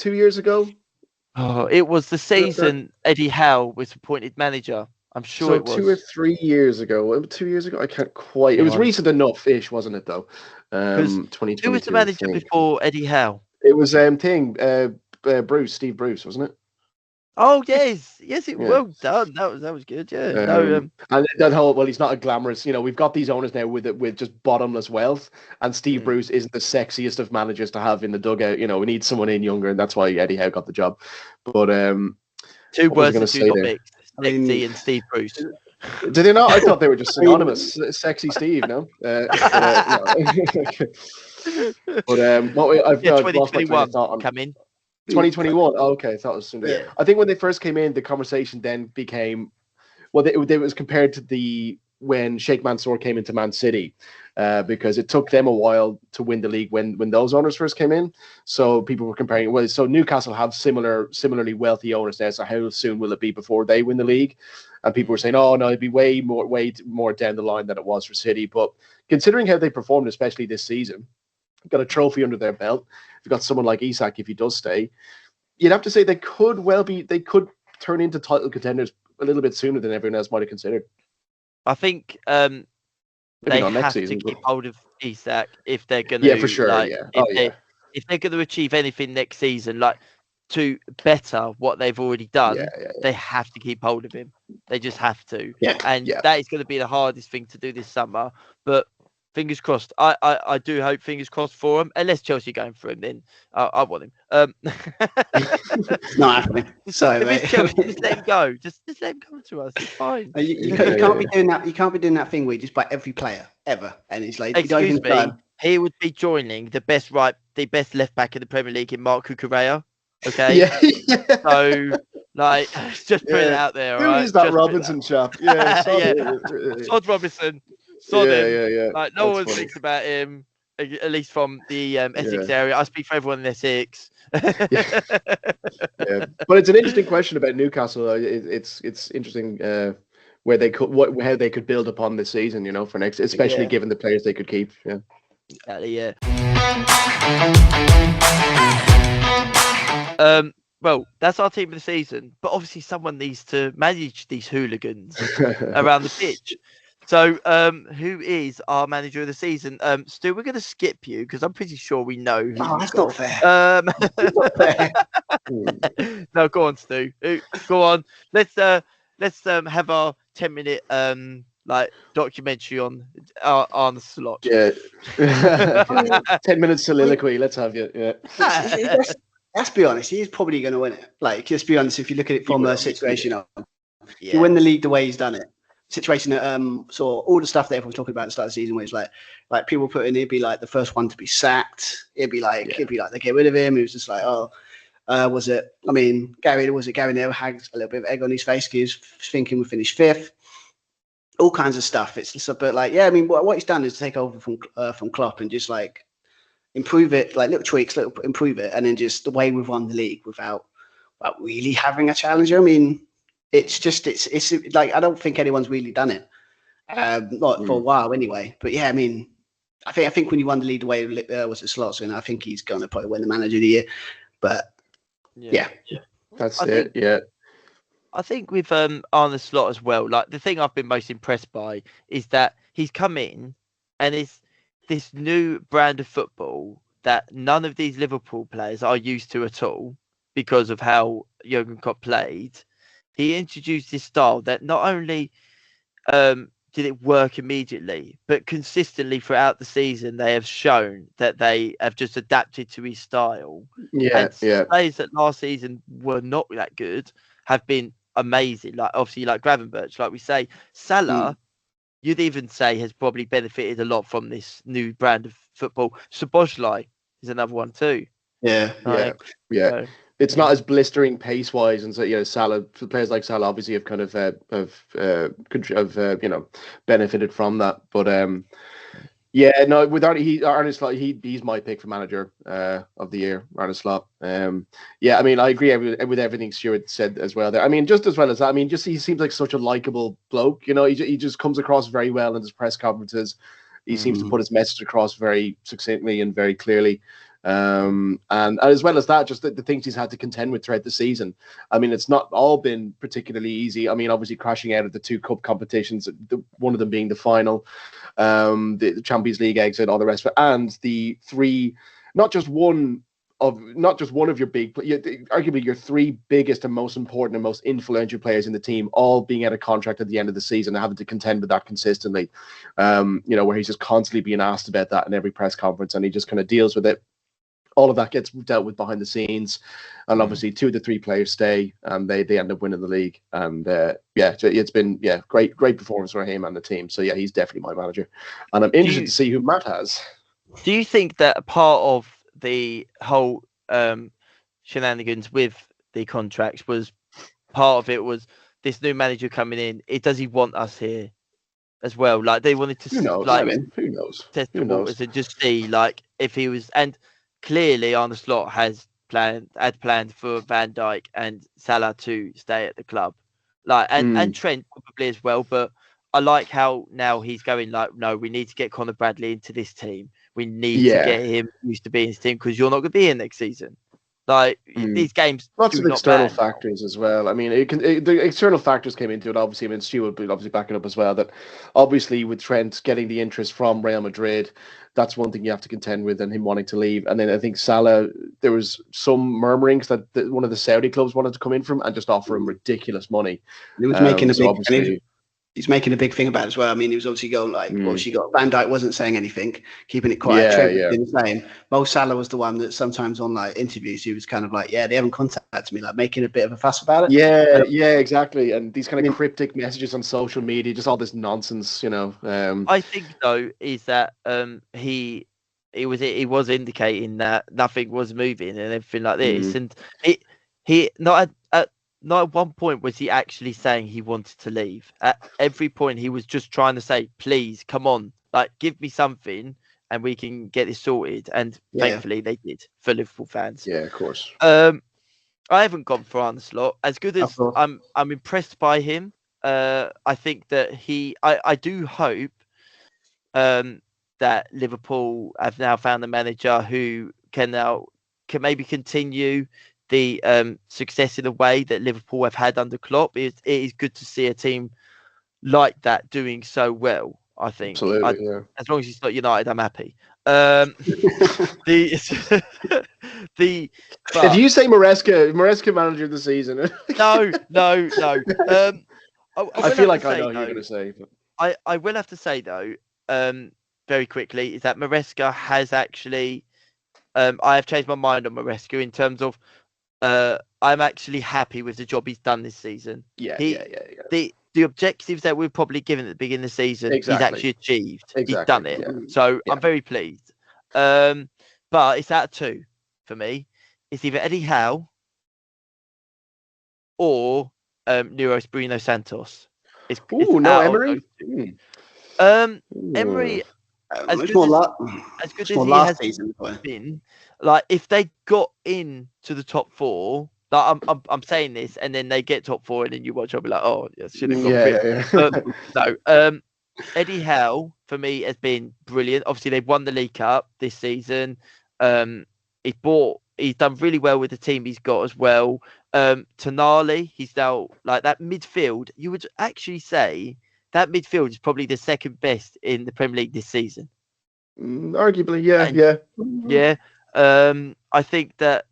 years ago?
Oh, it was the season Eddie Howe was appointed manager. I'm sure it was
2 or 3 years ago. 2 years ago, I can't quite. It was recent enough-ish, wasn't it? Though. 2020.
Who was the manager before Eddie Howe?
It was Steve Bruce, wasn't it?
Oh yes, well done. That was good. Yeah.
And that whole he's not a glamorous. We've got these owners now with just bottomless wealth, and Steve Bruce isn't the sexiest of managers to have in the dugout. We need someone in younger, and that's why Eddie Howe got the job. But
2 words that do not mix: sexy and Steve Bruce.
Did they not? I thought they were just synonymous. Sexy Steve, no. But I've lost my train of thought on.
Come in.
2021. Oh, okay, I thought it was soon. Yeah. I think when they first came in, the conversation then became, it was compared to when Sheikh Mansour came into Man City, because it took them a while to win the league when those owners first came in. So people were comparing. So Newcastle have similarly wealthy owners there. So how soon will it be before they win the league? And people were saying, "Oh no, it'd be way more down the line than it was for City." But considering how they performed, especially this season, got a trophy under their belt. You've got someone like Isak, if he does stay, you'd have to say they could turn into title contenders a little bit sooner than everyone else might have considered.
I think they have to keep hold of Isak if they're going to.
Yeah, for sure.
If they're going to achieve anything next season, like to better what they've already done, they have to keep hold of him. They just have to. That is going to be the hardest thing to do this summer. But fingers crossed. I do hope fingers crossed for him. Unless Chelsea are going for him, then I want him.
It's not happening. Sorry, mate.
Chelsea, just let him go. Just let him come to us. It's fine.
You can't be doing that. You can't be doing that thing where you just buy every player ever, and it's like,
excuse me. He would be joining the best left back in the Premier League in Mark Cucurella. Okay. So, just put it out there.
Who is that Robinson chap?
Todd Robinson. Like no one thinks about him, at least from the Essex area. I speak for everyone in Essex.
But it's an interesting question about Newcastle. It's interesting how they could build upon this season, for next, especially given the players they could keep. Yeah.
Exactly. Well, that's our team of the season, but obviously someone needs to manage these hooligans around the pitch. So, who is our manager of the season? Stu, we're going to skip you because I'm pretty sure we know.
That's not fair.
Not fair. No, go on, Stu. Go on. Let's have our 10-minute documentary on the slot.
Yeah. 10 minutes soliloquy. Let's have you. Yeah.
let's be honest, he's probably going to win it. Like, just be honest, if you look at it from a situation of, if you win the league the way he's done it, situation that so all the stuff that everyone's talking about at the start of the season, where it's like people put in, he'd be like the first one to be sacked. It'd be like they get rid of him. It was just like, was it? I mean, Gary Neville had a little bit of egg on his face because he was thinking we'll finish 5th. All kinds of stuff. It's just, but like, I mean, what he's done is take over from Klopp and just like improve it, like little tweaks, improve it, and then just the way we've won the league without really having a challenger. I mean, it's like I don't think anyone's really done it, not for a while anyway. But yeah, I mean, I think when you won the league the way was the slots, and I think he's going to probably win the manager of the year. But yeah.
That's it. Yeah.
I think with Arne Slot as well, like the thing I've been most impressed by is that he's come in and it's this new brand of football that none of these Liverpool players are used to at all because of how Jurgen Klopp played. He introduced this style that not only did it work immediately, but consistently throughout the season, they have shown that they have just adapted to his style. Players that last season were not that good have been amazing. Like obviously, like Gravenberch, like we say, Salah, you'd even say has probably benefited a lot from this new brand of football. Szoboszlai is another one too.
Yeah.
It's not as blistering pace wise, and so Salah, players like Salah obviously have kind of benefited from that. But with Arne Slot, he's my pick for manager of the year, Arne Slot. I mean, I agree with everything Stuart said as well there. I mean, just as well as that, I mean, just he seems like such a likable bloke. He just comes across very well in his press conferences. He seems to put his message across very succinctly and very clearly. And as well as that, just the things he's had to contend with throughout the season. I mean, it's not all been particularly easy. I mean, obviously crashing out of the 2 cup competitions, one of them being the final, the Champions League exit, all the rest of it, and the 3, not just one of your big, arguably your 3 biggest and most important and most influential players in the team, all being out of contract at the end of the season and having to contend with that consistently. Where he's just constantly being asked about that in every press conference, and he just kind of deals with it. All of that gets dealt with behind the scenes, and obviously 2 of the 3 players stay, and they end up winning the league. And it's been great performance for him and the team. So he's definitely my manager, and I'm interested to see who Matt has.
Do you think that a part of the whole shenanigans with the contracts was part of it was this new manager coming in? Does he want us here as well? Like they wanted to
who knows? Who knows?
Test the waters and just see like if he was and. Clearly, Arne Slot had planned for Van Dijk and Salah to stay at the club, and Trent probably as well. But I like how now he's going like, no, we need to get Conor Bradley into this team. We need to get him used to be in his team because you're not going to be in next season. Like these games,
lots of external factors as well. I mean, the external factors came into it. Obviously, I mean, Stu would be obviously backing up as well. That obviously with Trent getting the interest from Real Madrid, that's one thing you have to contend with, and him wanting to leave. And then I think Salah, there was some murmurings that one of the Saudi clubs wanted to come in from and just offer him ridiculous money.
He was making he's making a big thing about it as well. I mean, he was obviously going like, Van Dijk wasn't saying anything, keeping it quiet. Trent didn't say him. Mo Salah was the one that sometimes on like interviews, he was kind of like, they haven't contacted me, like making a bit of a fuss about it.
Yeah, exactly. And these kind of cryptic messages on social media, just all this nonsense,
I think though is that he was indicating that nothing was moving and everything like this, and he not at one point was he actually saying he wanted to leave. At every point, he was just trying to say, please, come on, like, give me something and we can get this sorted. And thankfully, they did for Liverpool fans.
Yeah, of course.
I haven't gone for Arne Slot. As good as I'm impressed by him. I think that I do hope that Liverpool have now found a manager who can maybe continue the success in a way that Liverpool have had under Klopp. It is good to see a team like that doing so well. I think.
Absolutely,
as long as it's not United, I'm happy. If
you say Maresca manager of the season,
no.
I feel like I know who you're going to say. But...
I will have to say though, very quickly, is that Maresca has actually I have changed my mind on Maresca in terms of I'm actually happy with the job he's done this season.
Yeah.
The objectives that we're probably given at the beginning of the season, he's actually achieved.
Exactly.
He's done it.
Yeah.
So I'm very pleased. But it's out of two for me. It's either Eddie Howe or Nuno Espirito Santos. It's
Emery.
Emery, as good as he has been, like if they got into the top four, like I'm saying this, and then they get top four, and then you watch, I'll be like, oh, yeah, should have gone. No, Eddie Howe for me has been brilliant. Obviously, they've won the League Cup this season. He's done really well with the team he's got as well. Tonali, he's now like that midfield. You would actually say that midfield is probably the second best in the Premier League this season.
Arguably, yeah.
I think that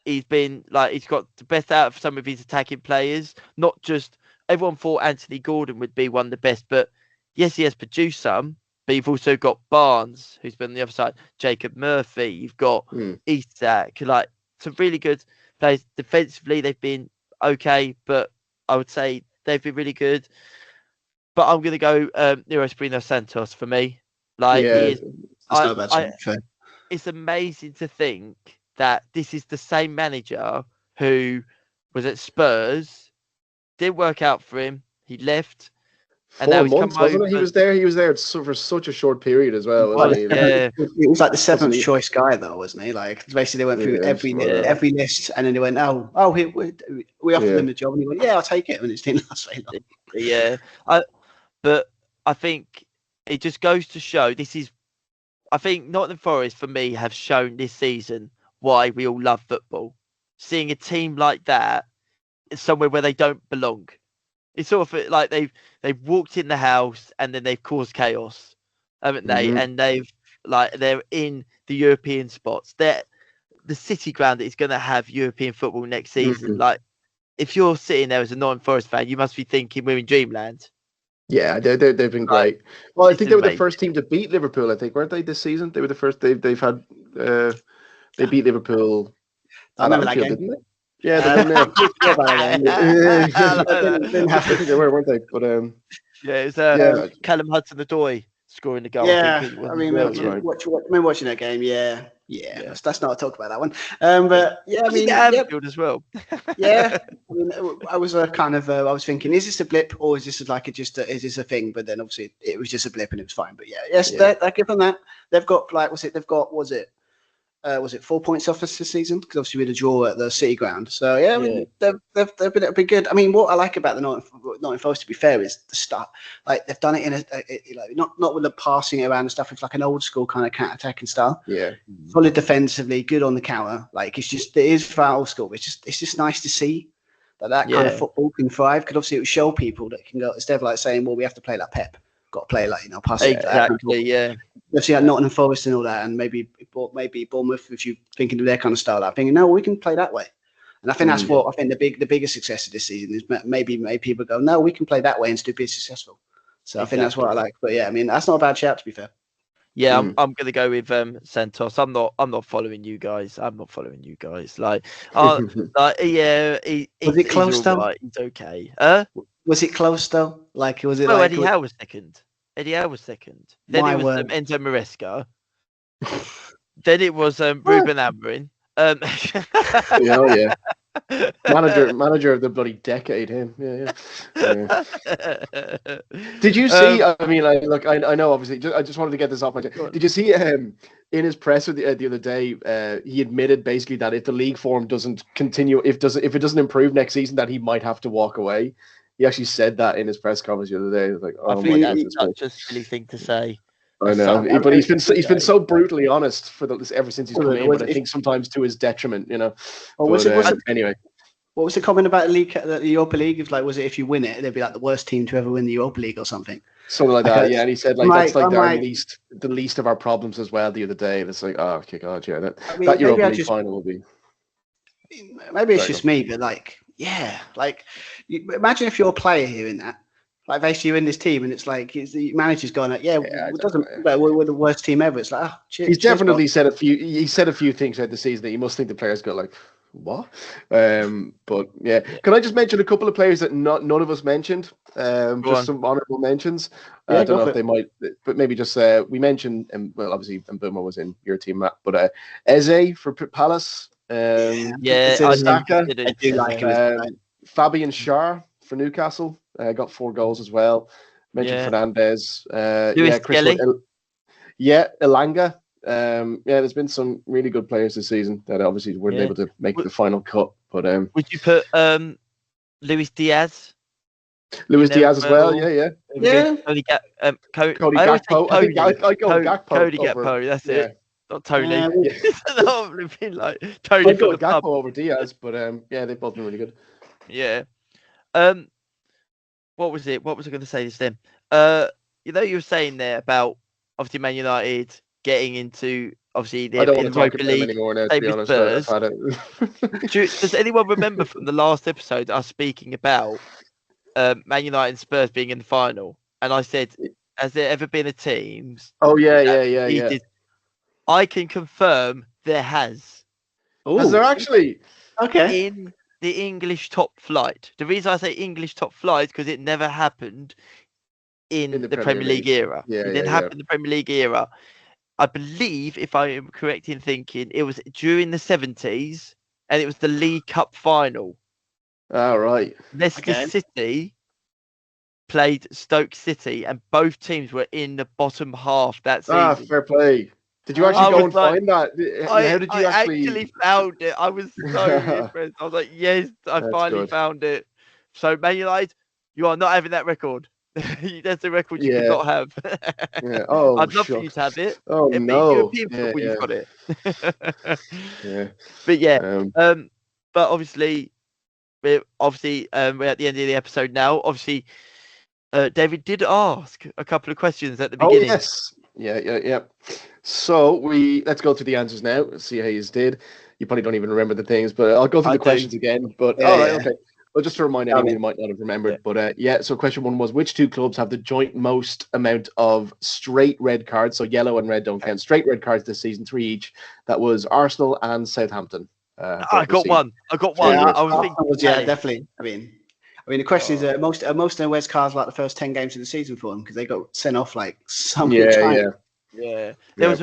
he's got the best out of some of his attacking players. Not just everyone thought Anthony Gordon would be one of the best, but yes, he has produced some. But you've also got Barnes, who's been on the other side. Jacob Murphy. You've got Isak. Like some really good players. Defensively, they've been okay, but I would say they've been really good. But I'm going to go Nuno Espirito Santos for me. Like, it's amazing to think that this is the same manager who was at Spurs, didn't work out for him. He left. And
4
now he's
months,
come
wasn't
over.
He was there for such a short period as well.
It was like the seventh choice guy, though, wasn't he? Like basically, they went through every list, and then they went, we offered him the job, and he went, yeah, I'll take it, and it's didn't last very long.
Yeah, but I think it just goes to show I think Nottingham Forest for me have shown this season why we all love football. Seeing a team like that somewhere where they don't belong. It's sort of like they've walked in the house and then they've caused chaos, haven't they? And they're in the European spots. The City ground is going to have European football next season. Like if you're sitting there as a Nottingham Forest fan, you must be thinking we're in dreamland.
Yeah, they've been great. Well, I think they were the first team to beat Liverpool. I think, weren't they, this season? They were the first. They've had they beat Liverpool.
I remember that game.
Didn't they? Yeah, they didn't have to think they were, weren't they? But
it was Callum Hudson-Odoi scoring the goal.
Yeah, I remember watching that game. Yeah. Let's not talk about that one. But yeah, I mean,
Anfield as well.
Yeah, I mean, I was I was thinking, is this a blip or is this like is this a thing? But then obviously it was just a blip and it was fine. But they're given that they've got was it 4 points off us this season? Because obviously we had a draw at the City ground. So I mean, they've been good. I mean, what I like about the Nottingham Forest, to be fair, is the start. Like they've done it in not with the passing it around and stuff. It's like an old school kind of counter-attacking style. Yeah, solid defensively, good on the counter. Like it is for old school. It's just nice to see that kind of football can thrive. Because obviously it would show people that can go instead of like saying, well, we have to play like Pep. Got to play like pass it.
Exactly. Yeah.
Especially like Nottingham Forest and all that, and maybe Bournemouth, if you're thinking of their kind of style, like thinking, no, we can play that way. And I think that's what I think the biggest success of this season is. Maybe people go, no, we can play that way and still be successful. So I think that's what I like. But yeah, I mean, that's not a bad shout, to be fair.
Yeah, I'm going to go with Santos. I'm not following you guys. Like, was
it close though?
Right. He's okay.
Was it close though? Like, was it?
No,
like,
Eddie Howe was second. Then it was Enzo Maresca. Then it was Ruben Amorim.
Manager of the bloody decade, him. Yeah. Did you see? I mean, I know. Obviously, I just wanted to get this off my chest. Did you see in his press the other day? He admitted basically that if the league form doesn't continue, if it doesn't improve next season, that he might have to walk away. He actually said that in his press conference the other day. He was like, "Oh my God,
that's such a silly thing to say."
I know, but he's been so brutally honest ever since he's come in. But I think sometimes to his detriment, Anyway,
what was the comment about the Europa League? It's like, was it if you win it, they'd be like the worst team to ever win the Europa League or something?
Something like that, yeah. And he said that's like the least of our problems as well. The other day, and it's like, oh, okay, God, yeah, that Europa League final will be.
Maybe it's just me, but like. Yeah, like imagine if you're a player here in that Like basically you're in this team, and it's like the manager's going like, yeah, it doesn't.
Exactly.
We're the worst team ever. It's like,
he's definitely said a few. He said a few things throughout the season that you must think the players go like, what? But yeah, can I just mention a couple of players that none of us mentioned? Just some honourable mentions. I don't know if they might, but maybe just we mentioned. Well, obviously, Mbeumo was in your team, Matt. But Eze for Palace.
Saka. I do like him.
Fabian Schär for Newcastle got 4 goals as well. Mentioned Fernandez.
Kelly.
Elanga. There's been some really good players this season that obviously weren't able to make the final cut. But
would you put Luis Diaz?
Luis Diaz as well. Yeah.
Cody Gakpo.
Cody Gakpo. I go Gakpo.
Cody Gakpo. That's it. Not Tony. I've been like Tony.
I'd go Gakpo over Diaz, but they've both been really good.
Yeah. What was it? What was I going to say this then? You were saying there about obviously Man United getting into obviously the Europa League
anymore now, to be honest.
Does anyone remember from the last episode us speaking about Man United and Spurs being in the final? And I said, has there ever been a team?
Oh yeah.
I can confirm there has.
Ooh. Has there actually?
Okay.
In the English top flight. The reason I say English top flight is because it never happened in the Premier League era. It didn't happen in the Premier League era. I believe, if I am correct in thinking, it was during the 70s and it was the League Cup final.
Oh, right.
Leicester City played Stoke City and both teams were in the bottom half that season.
Fair play. Did you actually go and find that? How did you
actually found it. I was so impressed. I was like, yes, I finally found it. So, Man United, you are not having that record. That's the record you cannot have.
Oh,
I'd love for you to have it.
Oh, no.
European football, you've got it. But but obviously, we're at the end of the episode now. Obviously, David did ask a couple of questions at the beginning.
Oh, yes. Yeah. So let's go through the answers now. See how you did. You probably don't even remember the things, but I'll go through the questions again. But okay. Well, just to remind anyone who might not have remembered. But so question 1 was, which 2 clubs have the joint most amount of straight red cards? So yellow and red don't count. Straight red cards this season, 3 each. That was Arsenal and Southampton.
I got one. I was thinking,
definitely. I mean, the question is, most of the red cards like the first 10 games of the season for them because they got sent off like so many times.
There was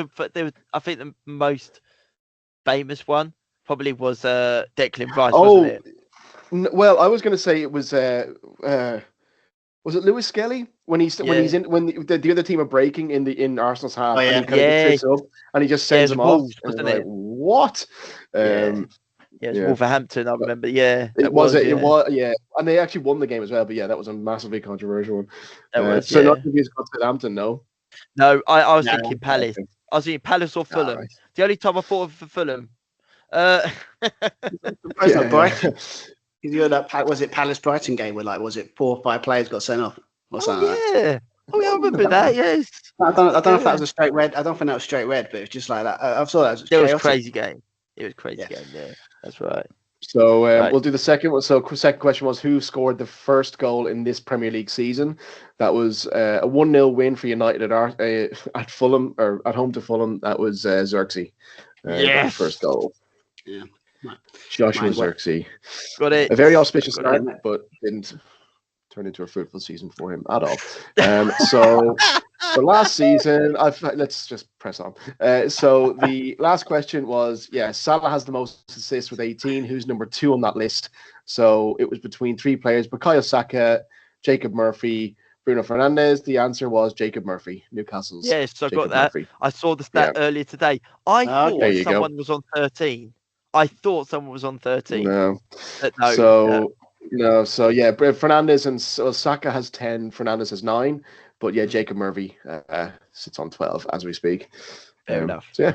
I think the most famous one probably was Declan Rice, wasn't it?
Well, I was going to say it was it Lewis Skelly when the other team are breaking in Arsenal's half and he kind of trips up and he just sends them off.
Wasn't it?
What?
It was Wolverhampton, I remember.
It was, and they actually won the game as well. But that was a massively controversial one. So not to be Southampton, no.
No, I was thinking Palace. I was thinking Palace or Fulham. Right. The only time I thought of for Fulham.
Brighton. You know that was it Palace Brighton game where was it 4 or 5 players got sent off or something?
I remember that. Yes.
I don't know if that was a straight red. I don't think that was straight red, but it was just like that. I saw that.
It was a crazy game. It was a crazy game. Yeah, that's right.
So we'll do the second one. So second question was, who scored the first goal in this Premier League season? That was a 1-0 win for United at Fulham, or at home to Fulham. That was Xerxes. First goal.
Yeah.
Joshua Xerxes.
Got it.
A very auspicious start, but didn't turn into a fruitful season for him at all. So the last season, let's just press on. So the last question was, Salah has the most assists with 18. Who's number 2 on that list? So it was between 3 players: Bukayo Saka, Jacob Murphy, Bruno Fernandes. The answer was Jacob Murphy, Newcastle's.
Yes, I got that. Murphy. I saw the stat earlier today. I thought someone was on 13. No.
No. So Fernandes and Saka has 10. Fernandes has 9. But Jacob Murphy sits on 12 as we speak.
Fair enough.
So,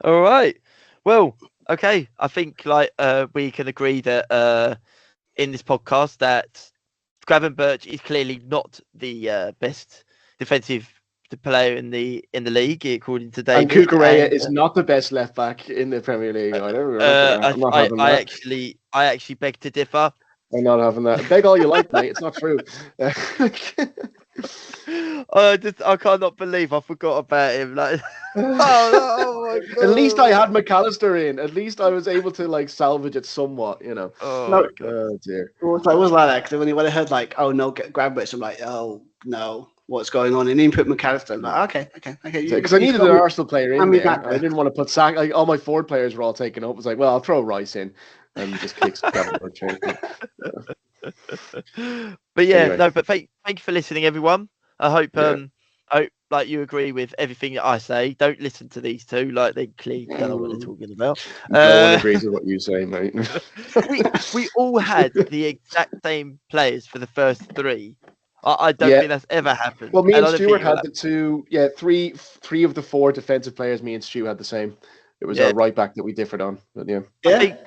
All right. Well, okay. I think we can agree that in this podcast that Gravenberch is clearly not the best defensive player in the league, according to David.
And Cucurella is not the best left back in the Premier League either.
I actually beg to differ.
I'm not having that. Beg all you like, mate. It's not true.
I cannot believe I forgot about him. Like, oh my God.
At least I had McAllister in. At least I was able to like salvage it somewhat, you know.
Oh,
No.
my God.
Oh dear.
It was like that because when I heard like, oh no, Gramovich, I'm like, oh no, what's going on? And then put McAllister. I'm like, okay.
Because I needed an Arsenal player in there.
back
I didn't want to put Sack. Like all my forward players were all taken up. I was like, well, I'll throw Rice in and just kick Gramovich.
But yeah,
Anyway.
no. But thank you for listening, everyone. I hope I hope like you agree with everything that I say. Don't listen to these two; like they clearly don't know what they're talking about.
No one agrees with what you say, mate.
we all had the exact same players for the first three. I don't think that's ever happened.
Well, me and
I don't
Stuart
think
had the two. Yeah, three of the four defensive players. Me and Stu had the same. It was our right back that we differed on. But
I think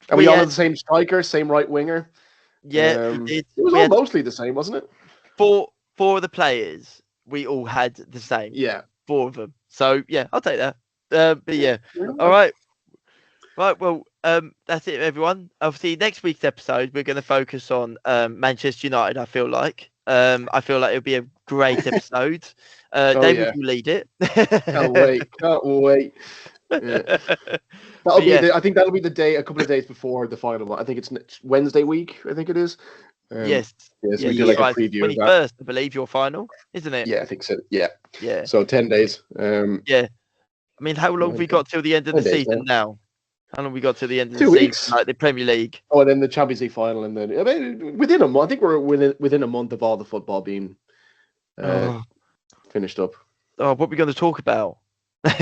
and we all had the same striker, same right winger.
Yeah,
it was all mostly the same, wasn't it?
Four of the players, we all had the same.
Yeah,
4 of them. So yeah, I'll take that. But yeah, all right. Right, well, that's it, everyone. Obviously, next week's episode, we're going to focus on Manchester United. I feel like it'll be a great episode. David will lead it.
Can't wait. Yeah. I think that'll be the day, a couple of days before the final one. I think it's Wednesday week. I think it is.
Yes.
We do like a preview of that.
21st, I believe, your final, isn't it?
Yeah, I think so. Yeah.
Yeah.
So 10 days.
Yeah. I mean, how long have we got till the end of the season now? How long have we got till the end of the
2 weeks.
season, like the Premier League?
Oh, and then the Champions League final, and then within a month. I think we're within a month of all the football being finished up.
Oh, what are we going to talk about?
We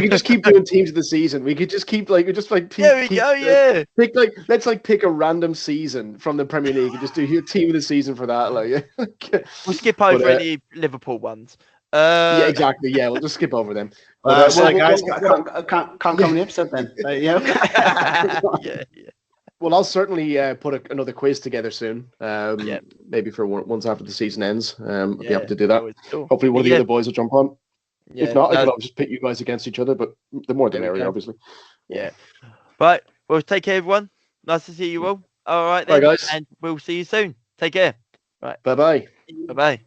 could just keep doing teams of the season. We could just keep pick a random season from the Premier League and just do your team of the season for that. Like,
we'll skip over any Liverpool ones.
Yeah, exactly. Yeah, we'll just skip over them.
Guys, I can't come in the episode then.
Yeah.
Well, I'll certainly put another quiz together soon. Maybe for once after the season ends. I'll be able to do that. Hopefully, one of the other boys will jump on. Yeah, if not, I'll just pit you guys against each other. But the more the merrier, obviously.
Yeah. Right. Well, take care, everyone. Nice to see you all. All right, then.
Bye, guys.
And we'll see you soon. Take care. Right.
Bye-bye.
Bye-bye.